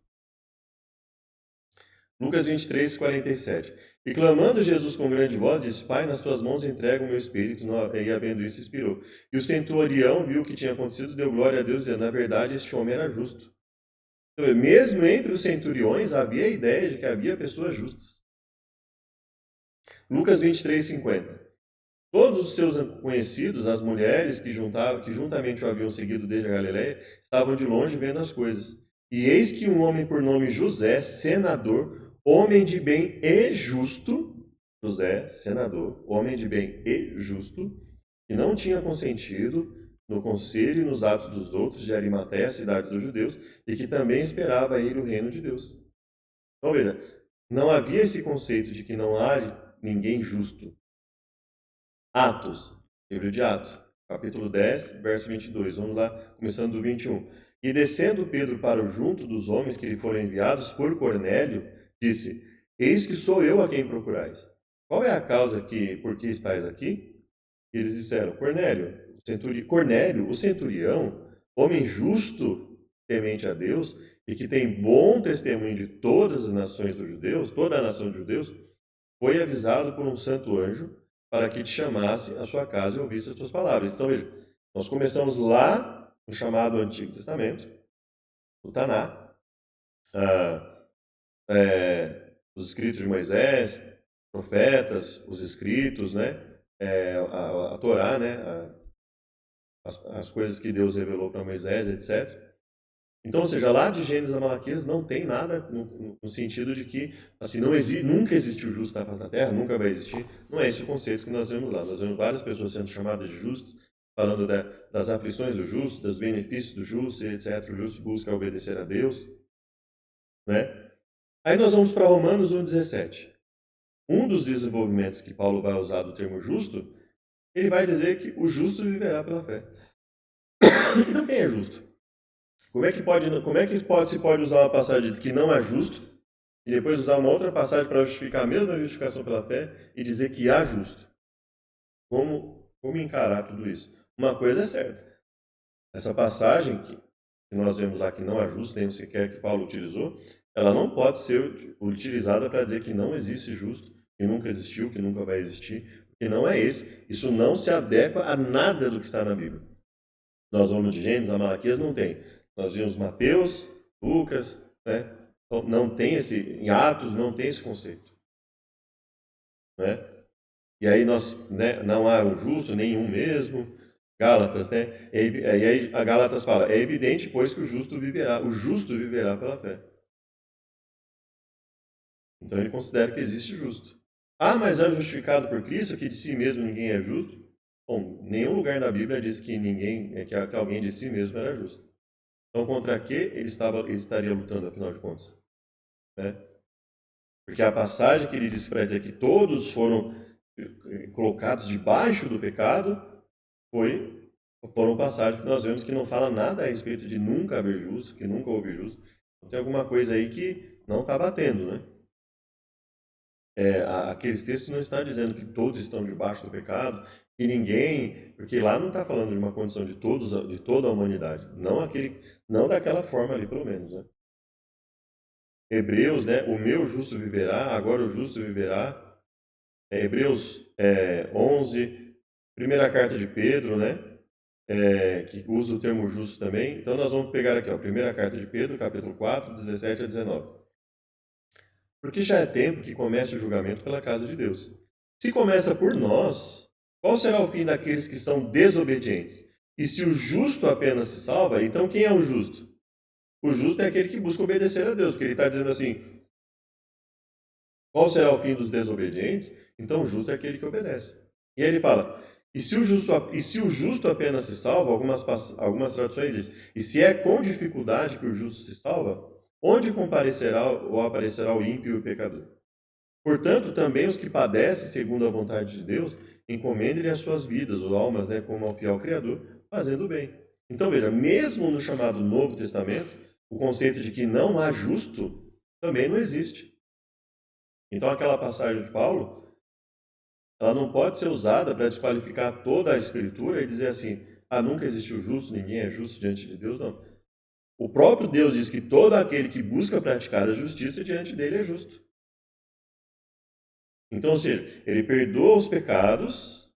Lucas 23, 47. E clamando Jesus com grande voz, disse: Pai, nas tuas mãos entrego o meu espírito. E havendo isso, expirou. E o centurião viu o que tinha acontecido, deu glória a Deus, dizendo: Na verdade, este homem era justo. Então, mesmo entre os centuriões, havia a ideia de que havia pessoas justas. Lucas 23, 50. Todos os seus conhecidos, as mulheres que juntamente o haviam seguido desde a Galiléia, estavam de longe vendo as coisas. E eis que um homem por nome José, senador, homem de bem e justo, José, senador, homem de bem e justo, que não tinha consentido no conselho e nos atos dos outros de Arimateia, a cidade dos judeus, e que também esperava ele o reino de Deus. Então veja, não havia esse conceito de que não há ninguém justo. Atos, livro de Atos, capítulo 10, verso 22. Vamos lá, começando do 21. E descendo Pedro para o junto dos homens que lhe foram enviados por Cornélio, disse: Eis que sou eu a quem procurais. Qual é a causa por que estáis aqui? E eles disseram: Cornélio, o centurião, homem justo, temente a Deus, e que tem bom testemunho de todas as nações dos judeus, toda a nação dos judeus, foi avisado por um santo anjo para que te chamasse à sua casa e ouvisse as suas palavras. Então, veja, nós começamos lá no chamado Antigo Testamento, o Taná, os escritos de Moisés, profetas, os escritos, né? A Torá, né? As coisas que Deus revelou para Moisés, etc. Então, ou seja, lá de Gênesis a Malaquias não tem nada no sentido de que assim, nunca existiu justo na face da terra, nunca vai existir. Não é esse o conceito que nós vemos lá. Nós vemos várias pessoas sendo chamadas de justos, falando das aflições do justo, dos benefícios do justo, etc. O justo busca obedecer a Deus. Né? Aí nós vamos para Romanos 1,17. Um dos desenvolvimentos que Paulo vai usar do termo justo, ele vai dizer que o justo viverá pela fé. Então quem é justo? Como é que se pode usar uma passagem que não é justo e depois usar uma outra passagem para justificar a mesma justificação pela fé e dizer que há justo? Como encarar tudo isso? Uma coisa é certa. Essa passagem que nós vemos lá que não é justo, nem sequer que Paulo utilizou, ela não pode ser utilizada para dizer que não existe justo, que nunca existiu, que nunca vai existir, porque não é esse. Isso não se adequa a nada do que está na Bíblia. Nós vamos de Gênesis a Malaquias, não tem. Nós vimos Mateus, Lucas, né? Então, não tem em Atos não tem esse conceito. Né? E aí não há um justo, nenhum mesmo. Gálatas, né? E aí a Gálatas fala: é evidente, pois, que o justo viverá pela fé. Então ele considera que existe justo. Ah, mas é justificado por Cristo, que de si mesmo ninguém é justo? Bom, nenhum lugar da Bíblia diz que que alguém de si mesmo era justo. Então, contra que ele estaria lutando, afinal de contas? Né? Porque a passagem que ele diz para dizer que todos foram colocados debaixo do pecado foram passagens que nós vemos que não fala nada a respeito de nunca haver justo, que nunca houve justo. Então, tem alguma coisa aí que não está batendo, né? Aqueles textos não estão dizendo que todos estão debaixo do pecado, que ninguém, porque lá não está falando de uma condição de toda a humanidade, não daquela forma ali, pelo menos, né? Hebreus, né? O meu justo viverá, agora o justo viverá. Hebreus 11, primeira carta de Pedro, né? Que usa o termo justo também. Então nós vamos pegar aqui, ó, primeira carta de Pedro, capítulo 4, 17 a 19. Porque já é tempo que comece o julgamento pela casa de Deus. Se começa por nós, qual será o fim daqueles que são desobedientes? E se o justo apenas se salva, então quem é o justo? O justo é aquele que busca obedecer a Deus, porque ele está dizendo assim, qual será o fim dos desobedientes? Então o justo é aquele que obedece. E aí ele fala, e se o justo apenas se salva, algumas traduções dizem, e se é com dificuldade que o justo se salva, onde comparecerá ou aparecerá o ímpio e o pecador? Portanto, também os que padecem segundo a vontade de Deus, encomendem-lhe as suas vidas, ou almas, né, como ao fiel Criador, fazendo o bem. Então veja, mesmo no chamado Novo Testamento, o conceito de que não há justo também não existe. Então aquela passagem de Paulo, ela não pode ser usada para desqualificar toda a Escritura e dizer assim, nunca existiu justo, ninguém é justo diante de Deus, não. O próprio Deus diz que todo aquele que busca praticar a justiça diante dele é justo. Então, ou seja, ele perdoa os pecados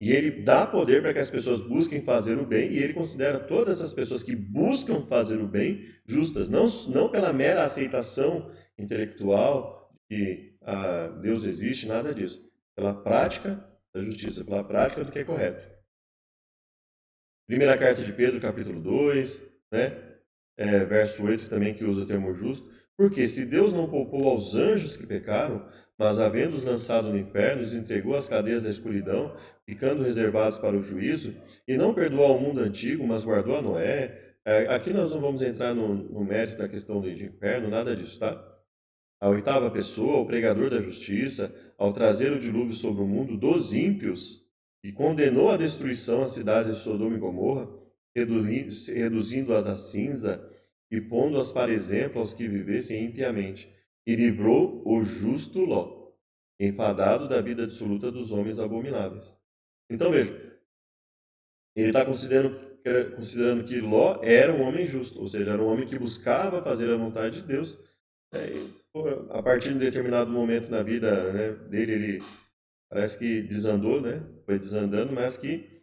e ele dá poder para que as pessoas busquem fazer o bem, e ele considera todas essas pessoas que buscam fazer o bem justas, não pela mera aceitação intelectual de que Deus existe, nada disso. Pela prática da justiça, pela prática do que é correto. Primeira carta de Pedro, capítulo 2, né? Verso 8 também, que usa o termo justo. Porque se Deus não poupou aos anjos que pecaram, mas havendo-os lançado no inferno, os entregou às cadeias da escuridão, ficando reservados para o juízo, e não perdoou ao mundo antigo, mas guardou a Noé. Aqui nós não vamos entrar no mérito da questão do inferno, nada disso, tá? A oitava pessoa, o pregador da justiça, ao trazer o dilúvio sobre o mundo dos ímpios, e condenou à destruição a cidade de Sodoma e Gomorra, reduzindo-as a cinza, e pondo-as para exemplo aos que vivessem impiamente, e livrou o justo Ló, enfadado da vida absoluta dos homens abomináveis. Então veja, ele está considerando que Ló era um homem justo, ou seja, era um homem que buscava fazer a vontade de Deus. A partir de um determinado momento na vida, né, dele, ele parece que desandou, né? Foi desandando, mas que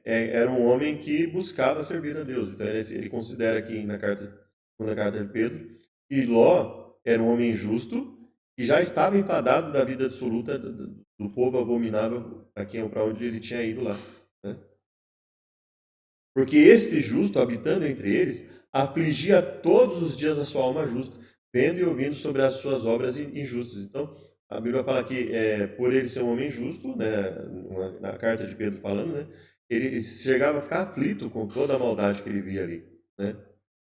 era um homem que buscava servir a Deus. Então ele considera aqui na segunda carta de Pedro que Ló era um homem justo que já estava enfadado da vida absoluta do povo abominável para onde ele tinha ido lá, né? Porque este justo, habitando entre eles, afligia todos os dias a sua alma justa, vendo e ouvindo sobre as suas obras injustas. Então, a Bíblia fala que por ele ser um homem justo, né, na carta de Pedro falando, né, ele chegava a ficar aflito com toda a maldade que ele via ali, né?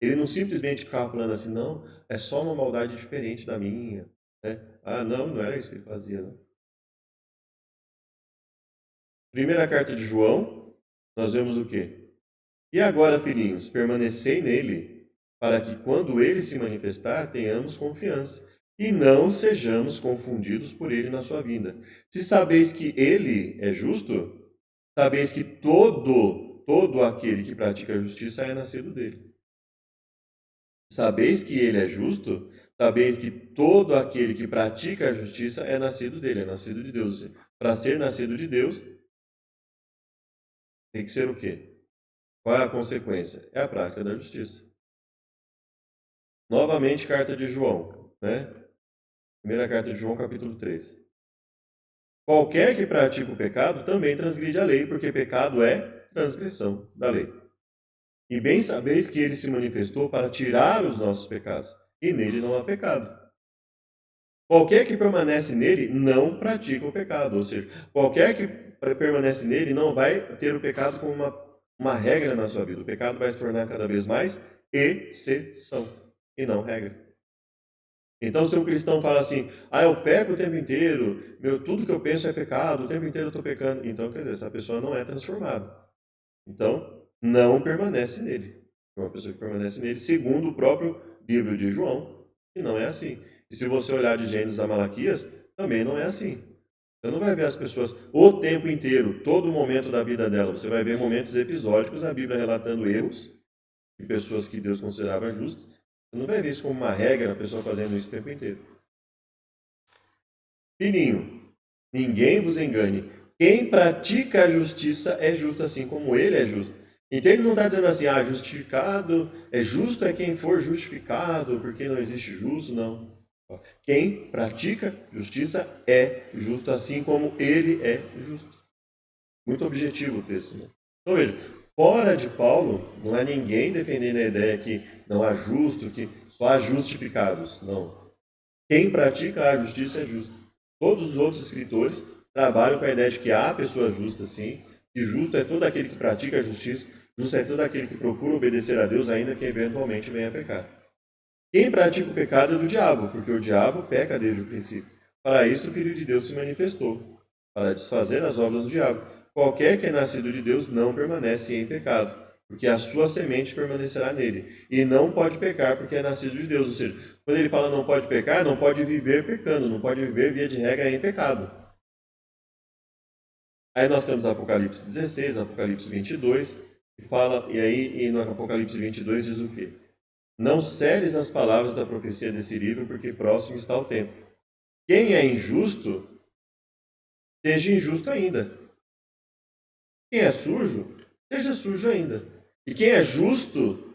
Ele não simplesmente ficava falando assim, não, é só uma maldade diferente da minha, né? Não era isso que ele fazia, não. Primeira carta de João, nós vemos o quê? E agora, filhinhos, permanecei nele, para que quando ele se manifestar, tenhamos confiança, e não sejamos confundidos por ele na sua vinda. Se sabeis que ele é justo, sabeis que todo aquele que pratica a justiça é nascido dele. Sabeis que ele é justo, sabeis que todo aquele que pratica a justiça é nascido dele, é nascido de Deus. Para ser nascido de Deus, tem que ser o quê? Qual é a consequência? É a prática da justiça. Novamente, carta de João, né? Primeira carta de João, capítulo 3. Qualquer que pratica o pecado também transgride a lei, porque pecado é transgressão da lei. E bem sabeis que ele se manifestou para tirar os nossos pecados, e nele não há pecado. Qualquer que permanece nele não pratica o pecado, ou seja, qualquer que permanece nele não vai ter o pecado como uma regra na sua vida. O pecado vai se tornar cada vez mais exceção e não regra. Então, se um cristão fala assim, eu peco o tempo inteiro, tudo que eu penso é pecado, o tempo inteiro eu estou pecando. Então, quer dizer, essa pessoa não é transformada. Então, não permanece nele. É uma pessoa que permanece nele, segundo o próprio livro de João, que não é assim. E se você olhar de Gênesis a Malaquias, também não é assim. Você não vai ver as pessoas o tempo inteiro, todo momento da vida dela. Você vai ver momentos episódicos na Bíblia relatando erros de pessoas que Deus considerava justas, Você não vai ver isso como uma regra, a pessoa fazendo isso o tempo inteiro. Filhinho, ninguém vos engane. Quem pratica a justiça é justo assim como ele é justo. Então ele não está dizendo assim, justificado, é justo é quem for justificado, porque não existe justo, não. Quem pratica justiça é justo assim como ele é justo. Muito objetivo o texto, né? Então veja, fora de Paulo, não há ninguém defendendo a ideia que não há justo, que só há justificados. Não. Quem pratica a justiça é justo. Todos os outros escritores trabalham com a ideia de que há pessoas justas, sim, que justo é todo aquele que pratica a justiça, justo é todo aquele que procura obedecer a Deus, ainda que eventualmente venha a pecar. Quem pratica o pecado é do diabo, porque o diabo peca desde o princípio. Para isso o Filho de Deus se manifestou, para desfazer as obras do diabo. Qualquer que é nascido de Deus não permanece em pecado, porque a sua semente permanecerá nele. E não pode pecar, porque é nascido de Deus. Ou seja, quando ele fala não pode pecar, não pode viver pecando, não pode viver, via de regra, em pecado. Aí nós temos Apocalipse 16, Apocalipse 22, que fala, e no Apocalipse 22 diz o quê? Não celes as palavras da profecia desse livro, porque próximo está o tempo. Quem é injusto, seja injusto ainda. Quem é sujo, seja sujo ainda. E quem é justo,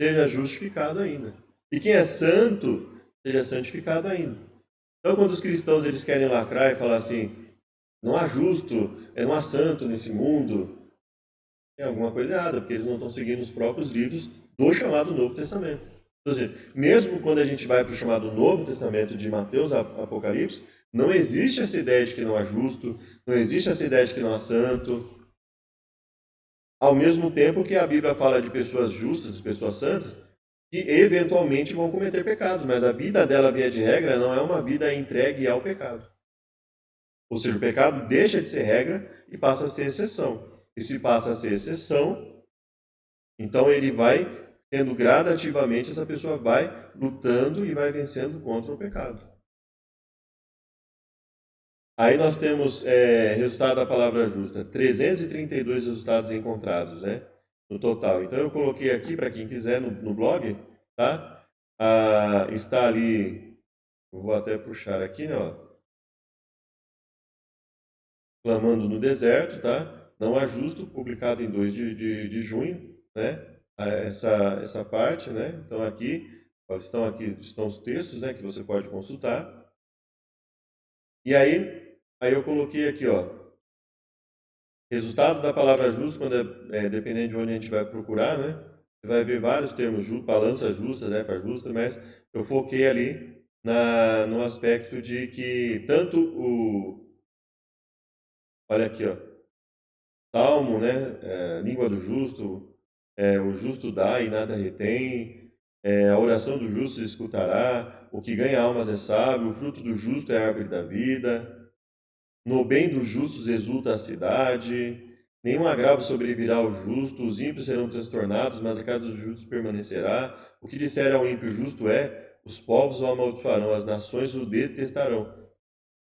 seja justificado ainda. E quem é santo, seja santificado ainda. Então, quando os cristãos eles querem lacrar e falar assim, não há justo, não há santo nesse mundo, tem alguma coisa errada, porque eles não estão seguindo os próprios livros do chamado Novo Testamento. Então, assim, mesmo quando a gente vai para o chamado Novo Testamento de Mateus a Apocalipse, não existe essa ideia de que não há justo, não existe essa ideia de que não há santo. Ao mesmo tempo que a Bíblia fala de pessoas justas, de pessoas santas, que eventualmente vão cometer pecados, mas a vida dela, via de regra, não é uma vida entregue ao pecado. Ou seja, o pecado deixa de ser regra e passa a ser exceção. E se passa a ser exceção, então ele vai tendo gradativamente, essa pessoa vai lutando e vai vencendo contra o pecado. Aí nós temos resultado da palavra justa, 332 resultados encontrados, né? No total. Então eu coloquei aqui para quem quiser no blog, tá? Está ali, vou até puxar aqui, né? Ó, clamando no deserto, tá? Não há justo, publicado em 2 de junho, né? Essa parte, né? Então aqui, ó, estão os textos, né? Que você pode consultar. E aí eu coloquei aqui, ó, resultado da palavra justo, quando dependendo de onde a gente vai procurar, né? Você vai ver vários termos, balança justa, época justa, mas eu foquei ali no aspecto de que tanto olha aqui, ó, Salmo, né? Língua do justo, o justo dá e nada retém, a oração do justo se escutará, o que ganha almas é sábio, o fruto do justo é a árvore da vida, no bem dos justos exulta a cidade, nenhum agravo sobrevirá ao justo, os ímpios serão transtornados, mas a casa dos justos permanecerá. O que disser ao ímpio justo é, os povos o amaldiçoarão, as nações o detestarão.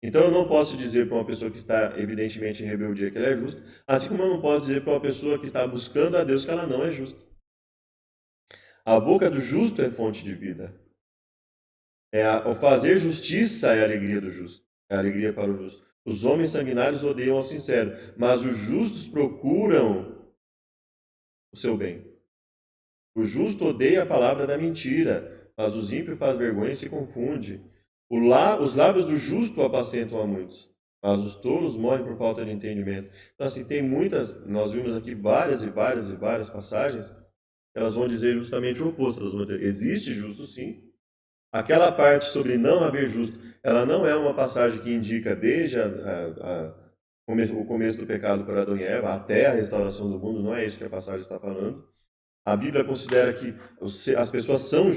Então eu não posso dizer para uma pessoa que está evidentemente em rebeldia que ela é justa, assim como eu não posso dizer para uma pessoa que está buscando a Deus que ela não é justa. A boca do justo é fonte de vida. O fazer justiça é a alegria do justo, é a alegria para o justo. Os homens sanguinários odeiam ao sincero, mas os justos procuram o seu bem. O justo odeia a palavra da mentira, mas os ímpios faz vergonha e se confunde. Os lábios do justo apacentam a muitos, mas os tolos morrem por falta de entendimento. Então, assim, tem muitas, nós vimos aqui várias e várias e várias passagens, elas vão dizer justamente o oposto. Elas vão dizer, existe justo sim. Aquela parte sobre não haver justo, ela não é uma passagem que indica desde o começo do pecado por Adão e Eva até a restauração do mundo, não é isso que a passagem está falando. A Bíblia considera que as pessoas são,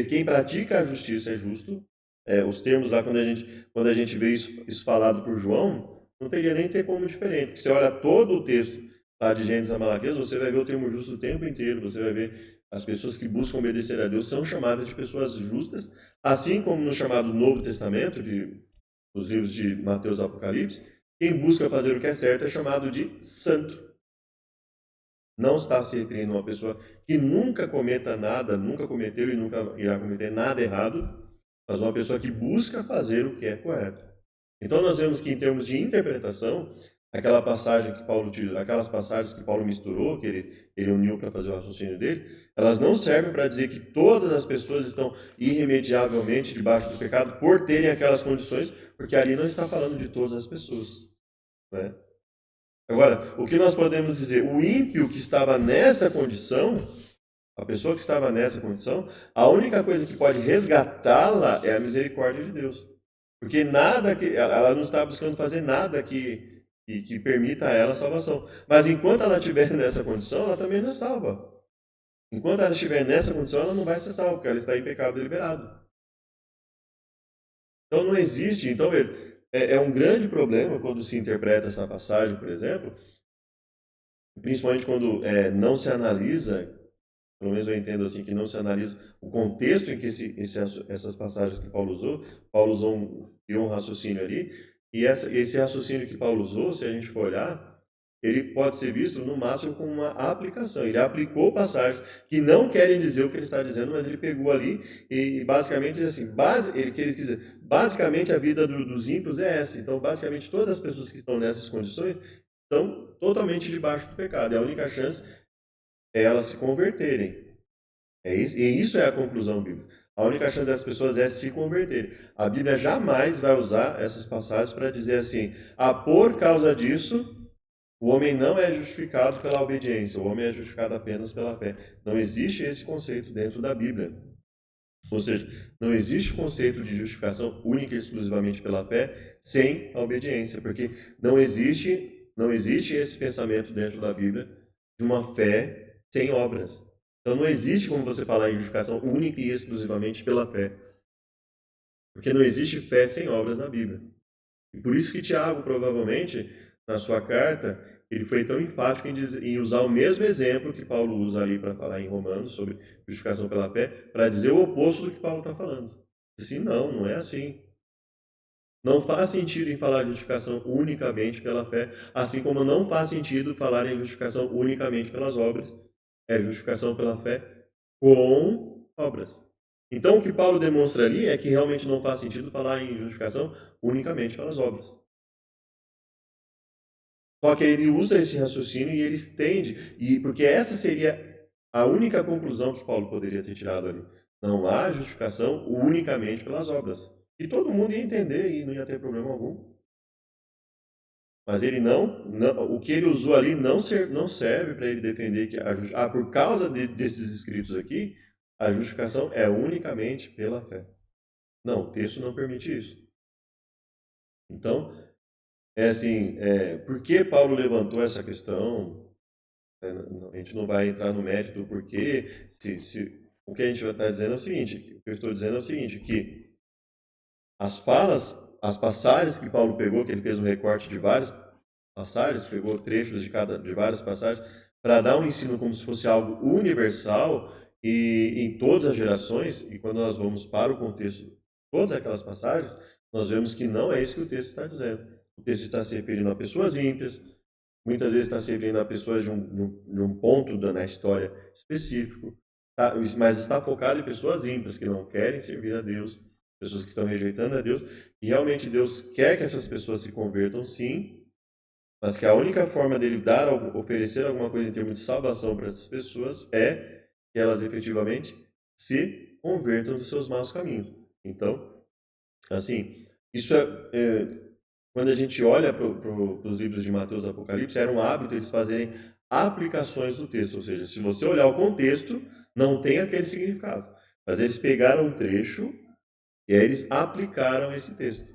quem pratica a justiça é justo. Os termos lá, quando a gente vê isso falado por João, não teria nem ter como diferente. Porque você olha todo o texto lá de Gênesis a Malaquias, você vai ver o termo justo o tempo inteiro, você vai ver as pessoas que buscam obedecer a Deus são chamadas de pessoas justas, assim como no chamado Novo Testamento, nos livros de Mateus e Apocalipse, quem busca fazer o que é certo é chamado de santo. Não está se referindo a uma pessoa que nunca cometa nada, nunca cometeu e nunca irá cometer nada errado, mas uma pessoa que busca fazer o que é correto. Então nós vemos que em termos de interpretação, aquela passagem que Paulo, aquelas passagens que Paulo misturou, que ele uniu para fazer o raciocínio dele, elas não servem para dizer que todas as pessoas estão irremediavelmente debaixo do pecado por terem aquelas condições, porque ali não está falando de todas as pessoas, né? Agora, o que nós podemos dizer? O ímpio que estava nessa condição, a pessoa que estava nessa condição, a única coisa que pode resgatá-la é a misericórdia de Deus. Porque nada que ela não está buscando fazer nada que permita a ela a salvação. Mas enquanto ela estiver nessa condição, ela também não é salva. Enquanto ela estiver nessa condição, ela não vai ser salva, porque ela está em pecado deliberado. Então não existe. Então é um grande problema quando se interpreta essa passagem, por exemplo, principalmente quando não se analisa, pelo menos eu entendo assim, que não se analisa o contexto em que essas passagens que Paulo criou um raciocínio ali, e esse raciocínio que Paulo usou, se a gente for olhar, ele pode ser visto no máximo como uma aplicação. Ele aplicou passagens que não querem dizer o que ele está dizendo, mas ele pegou ali e basicamente diz assim, ele quer dizer, basicamente a vida dos ímpios é essa. Então, basicamente todas as pessoas que estão nessas condições estão totalmente debaixo do pecado. E a única chance é elas se converterem. E isso é a conclusão bíblica. A única chance das pessoas é se converterem. A Bíblia jamais vai usar essas passagens para dizer assim: por causa disso, o homem não é justificado pela obediência, o homem é justificado apenas pela fé. Não existe esse conceito dentro da Bíblia. Ou seja, não existe o conceito de justificação única e exclusivamente pela fé sem a obediência, porque não existe esse pensamento dentro da Bíblia de uma fé sem obras. Então não existe como você falar em justificação única e exclusivamente pela fé, porque não existe fé sem obras na Bíblia. E por isso que Tiago, provavelmente, na sua carta, ele foi tão enfático em usar o mesmo exemplo que Paulo usa ali para falar em Romanos sobre justificação pela fé, para dizer o oposto do que Paulo está falando. Assim, não é assim. Não faz sentido em falar de justificação unicamente pela fé, assim como não faz sentido falar em justificação unicamente pelas obras. É justificação pela fé com obras. Então, o que Paulo demonstra ali é que realmente não faz sentido falar em justificação unicamente pelas obras. Só que ele usa esse raciocínio e ele estende, porque essa seria a única conclusão que Paulo poderia ter tirado ali. Não há justificação unicamente pelas obras. E todo mundo ia entender e não ia ter problema algum. Mas ele o que ele usou ali não serve para ele defender que por causa desses escritos aqui, a justificação é unicamente pela fé. Não, o texto não permite isso. Então, assim, por que Paulo levantou essa questão? A gente não vai entrar no mérito do porquê. O que a gente vai estar dizendo é o seguinte, o que eu estou dizendo é o seguinte, que as passagens que Paulo pegou, que ele fez um recorte de várias passagens, pegou trechos de várias passagens, para dar um ensino como se fosse algo universal e em todas as gerações, e quando nós vamos para o contexto de todas aquelas passagens, nós vemos que não é isso que o texto está dizendo. O texto está se referindo a pessoas ímpias, muitas vezes está se referindo a pessoas de um ponto na história específico, mas está focado em pessoas ímpias que não querem servir a Deus, pessoas que estão rejeitando a Deus, e realmente Deus quer que essas pessoas se convertam, sim, mas que a única forma dele oferecer alguma coisa em termos de salvação para essas pessoas é que elas efetivamente se convertam dos seus maus caminhos. Então, assim, isso quando a gente olha para os livros de Mateus e Apocalipse, era um hábito eles fazerem aplicações do texto, ou seja, se você olhar o contexto, não tem aquele significado. Mas eles pegaram um trecho e aí eles aplicaram esse texto.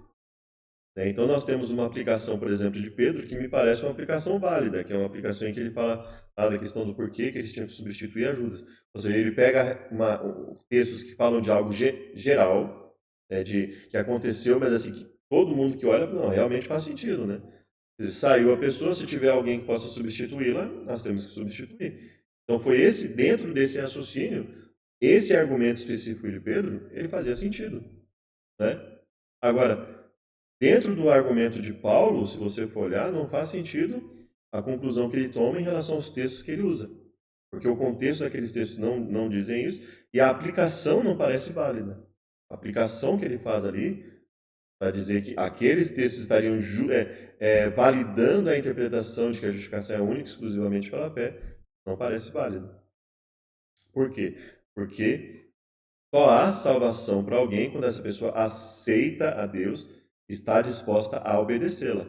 Então nós temos uma aplicação, por exemplo, de Pedro, que me parece uma aplicação válida, que é uma aplicação em que ele fala da questão do porquê que eles tinham que substituir a Judas. Ou seja, ele pega textos que falam de algo geral, que aconteceu, mas assim, que todo mundo que olha, não, realmente faz sentido, né? Saiu a pessoa, se tiver alguém que possa substituí-la, nós temos que substituir. Então foi dentro desse raciocínio, esse argumento específico de Pedro, ele fazia sentido, né? Agora, dentro do argumento de Paulo, se você for olhar, não faz sentido a conclusão que ele toma em relação aos textos que ele usa. Porque o contexto daqueles textos não dizem isso, e a aplicação não parece válida. A aplicação que ele faz ali, para dizer que aqueles textos estariam validando a interpretação de que a justificação é única e exclusivamente pela fé, não parece válido. Por quê? Porque só há salvação para alguém quando essa pessoa aceita a Deus, está disposta a obedecê-la.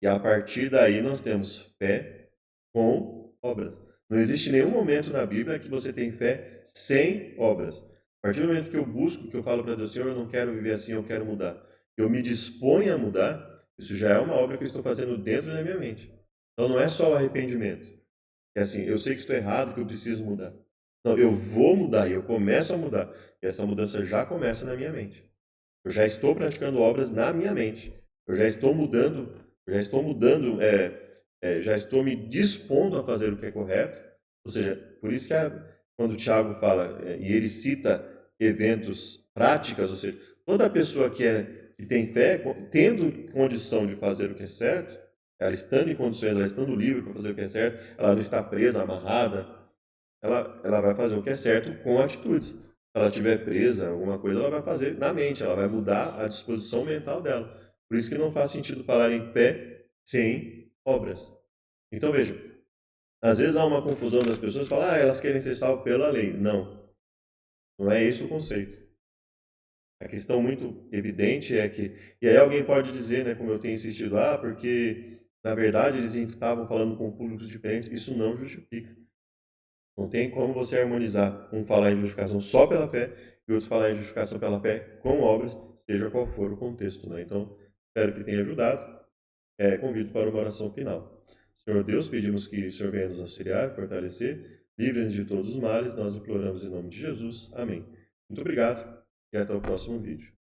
E a partir daí nós temos fé com obras. Não existe nenhum momento na Bíblia que você tem fé sem obras. A partir do momento que eu busco, que eu falo para Deus, Senhor, eu não quero viver assim, eu quero mudar. Eu me disponho a mudar, isso já é uma obra que eu estou fazendo dentro da minha mente. Então não é só o arrependimento. É assim, eu sei que estou errado, que eu preciso mudar. Não, eu vou mudar e eu começo a mudar. E essa mudança já começa na minha mente. Eu já estou praticando obras na minha mente. Eu já estou mudando, já estou me dispondo a fazer o que é correto. Ou seja, por isso que quando o Tiago fala, e ele cita eventos, práticas, ou seja, toda pessoa que tem fé, tendo condição de fazer o que é certo, ela estando em condições, ela estando livre para fazer o que é certo, ela não está presa, amarrada, ela vai fazer o que é certo com atitudes. Se ela estiver presa, alguma coisa, ela vai fazer na mente, ela vai mudar a disposição mental dela. Por isso que não faz sentido falar em fé sem obras. Então veja, às vezes há uma confusão das pessoas que falam, elas querem ser salvas pela lei. Não, não é esse o conceito. A questão muito evidente é que, e aí alguém pode dizer, né, como eu tenho insistido, porque na verdade eles estavam falando com públicos diferentes, isso não justifica. Não tem como você harmonizar um falar em justificação só pela fé e outro falar em justificação pela fé com obras, seja qual for o contexto, né? Então, espero que tenha ajudado. Convido para uma oração final. Senhor Deus, pedimos que o Senhor venha nos auxiliar, fortalecer, livre-nos de todos os males, nós imploramos em nome de Jesus. Amém. Muito obrigado e até o próximo vídeo.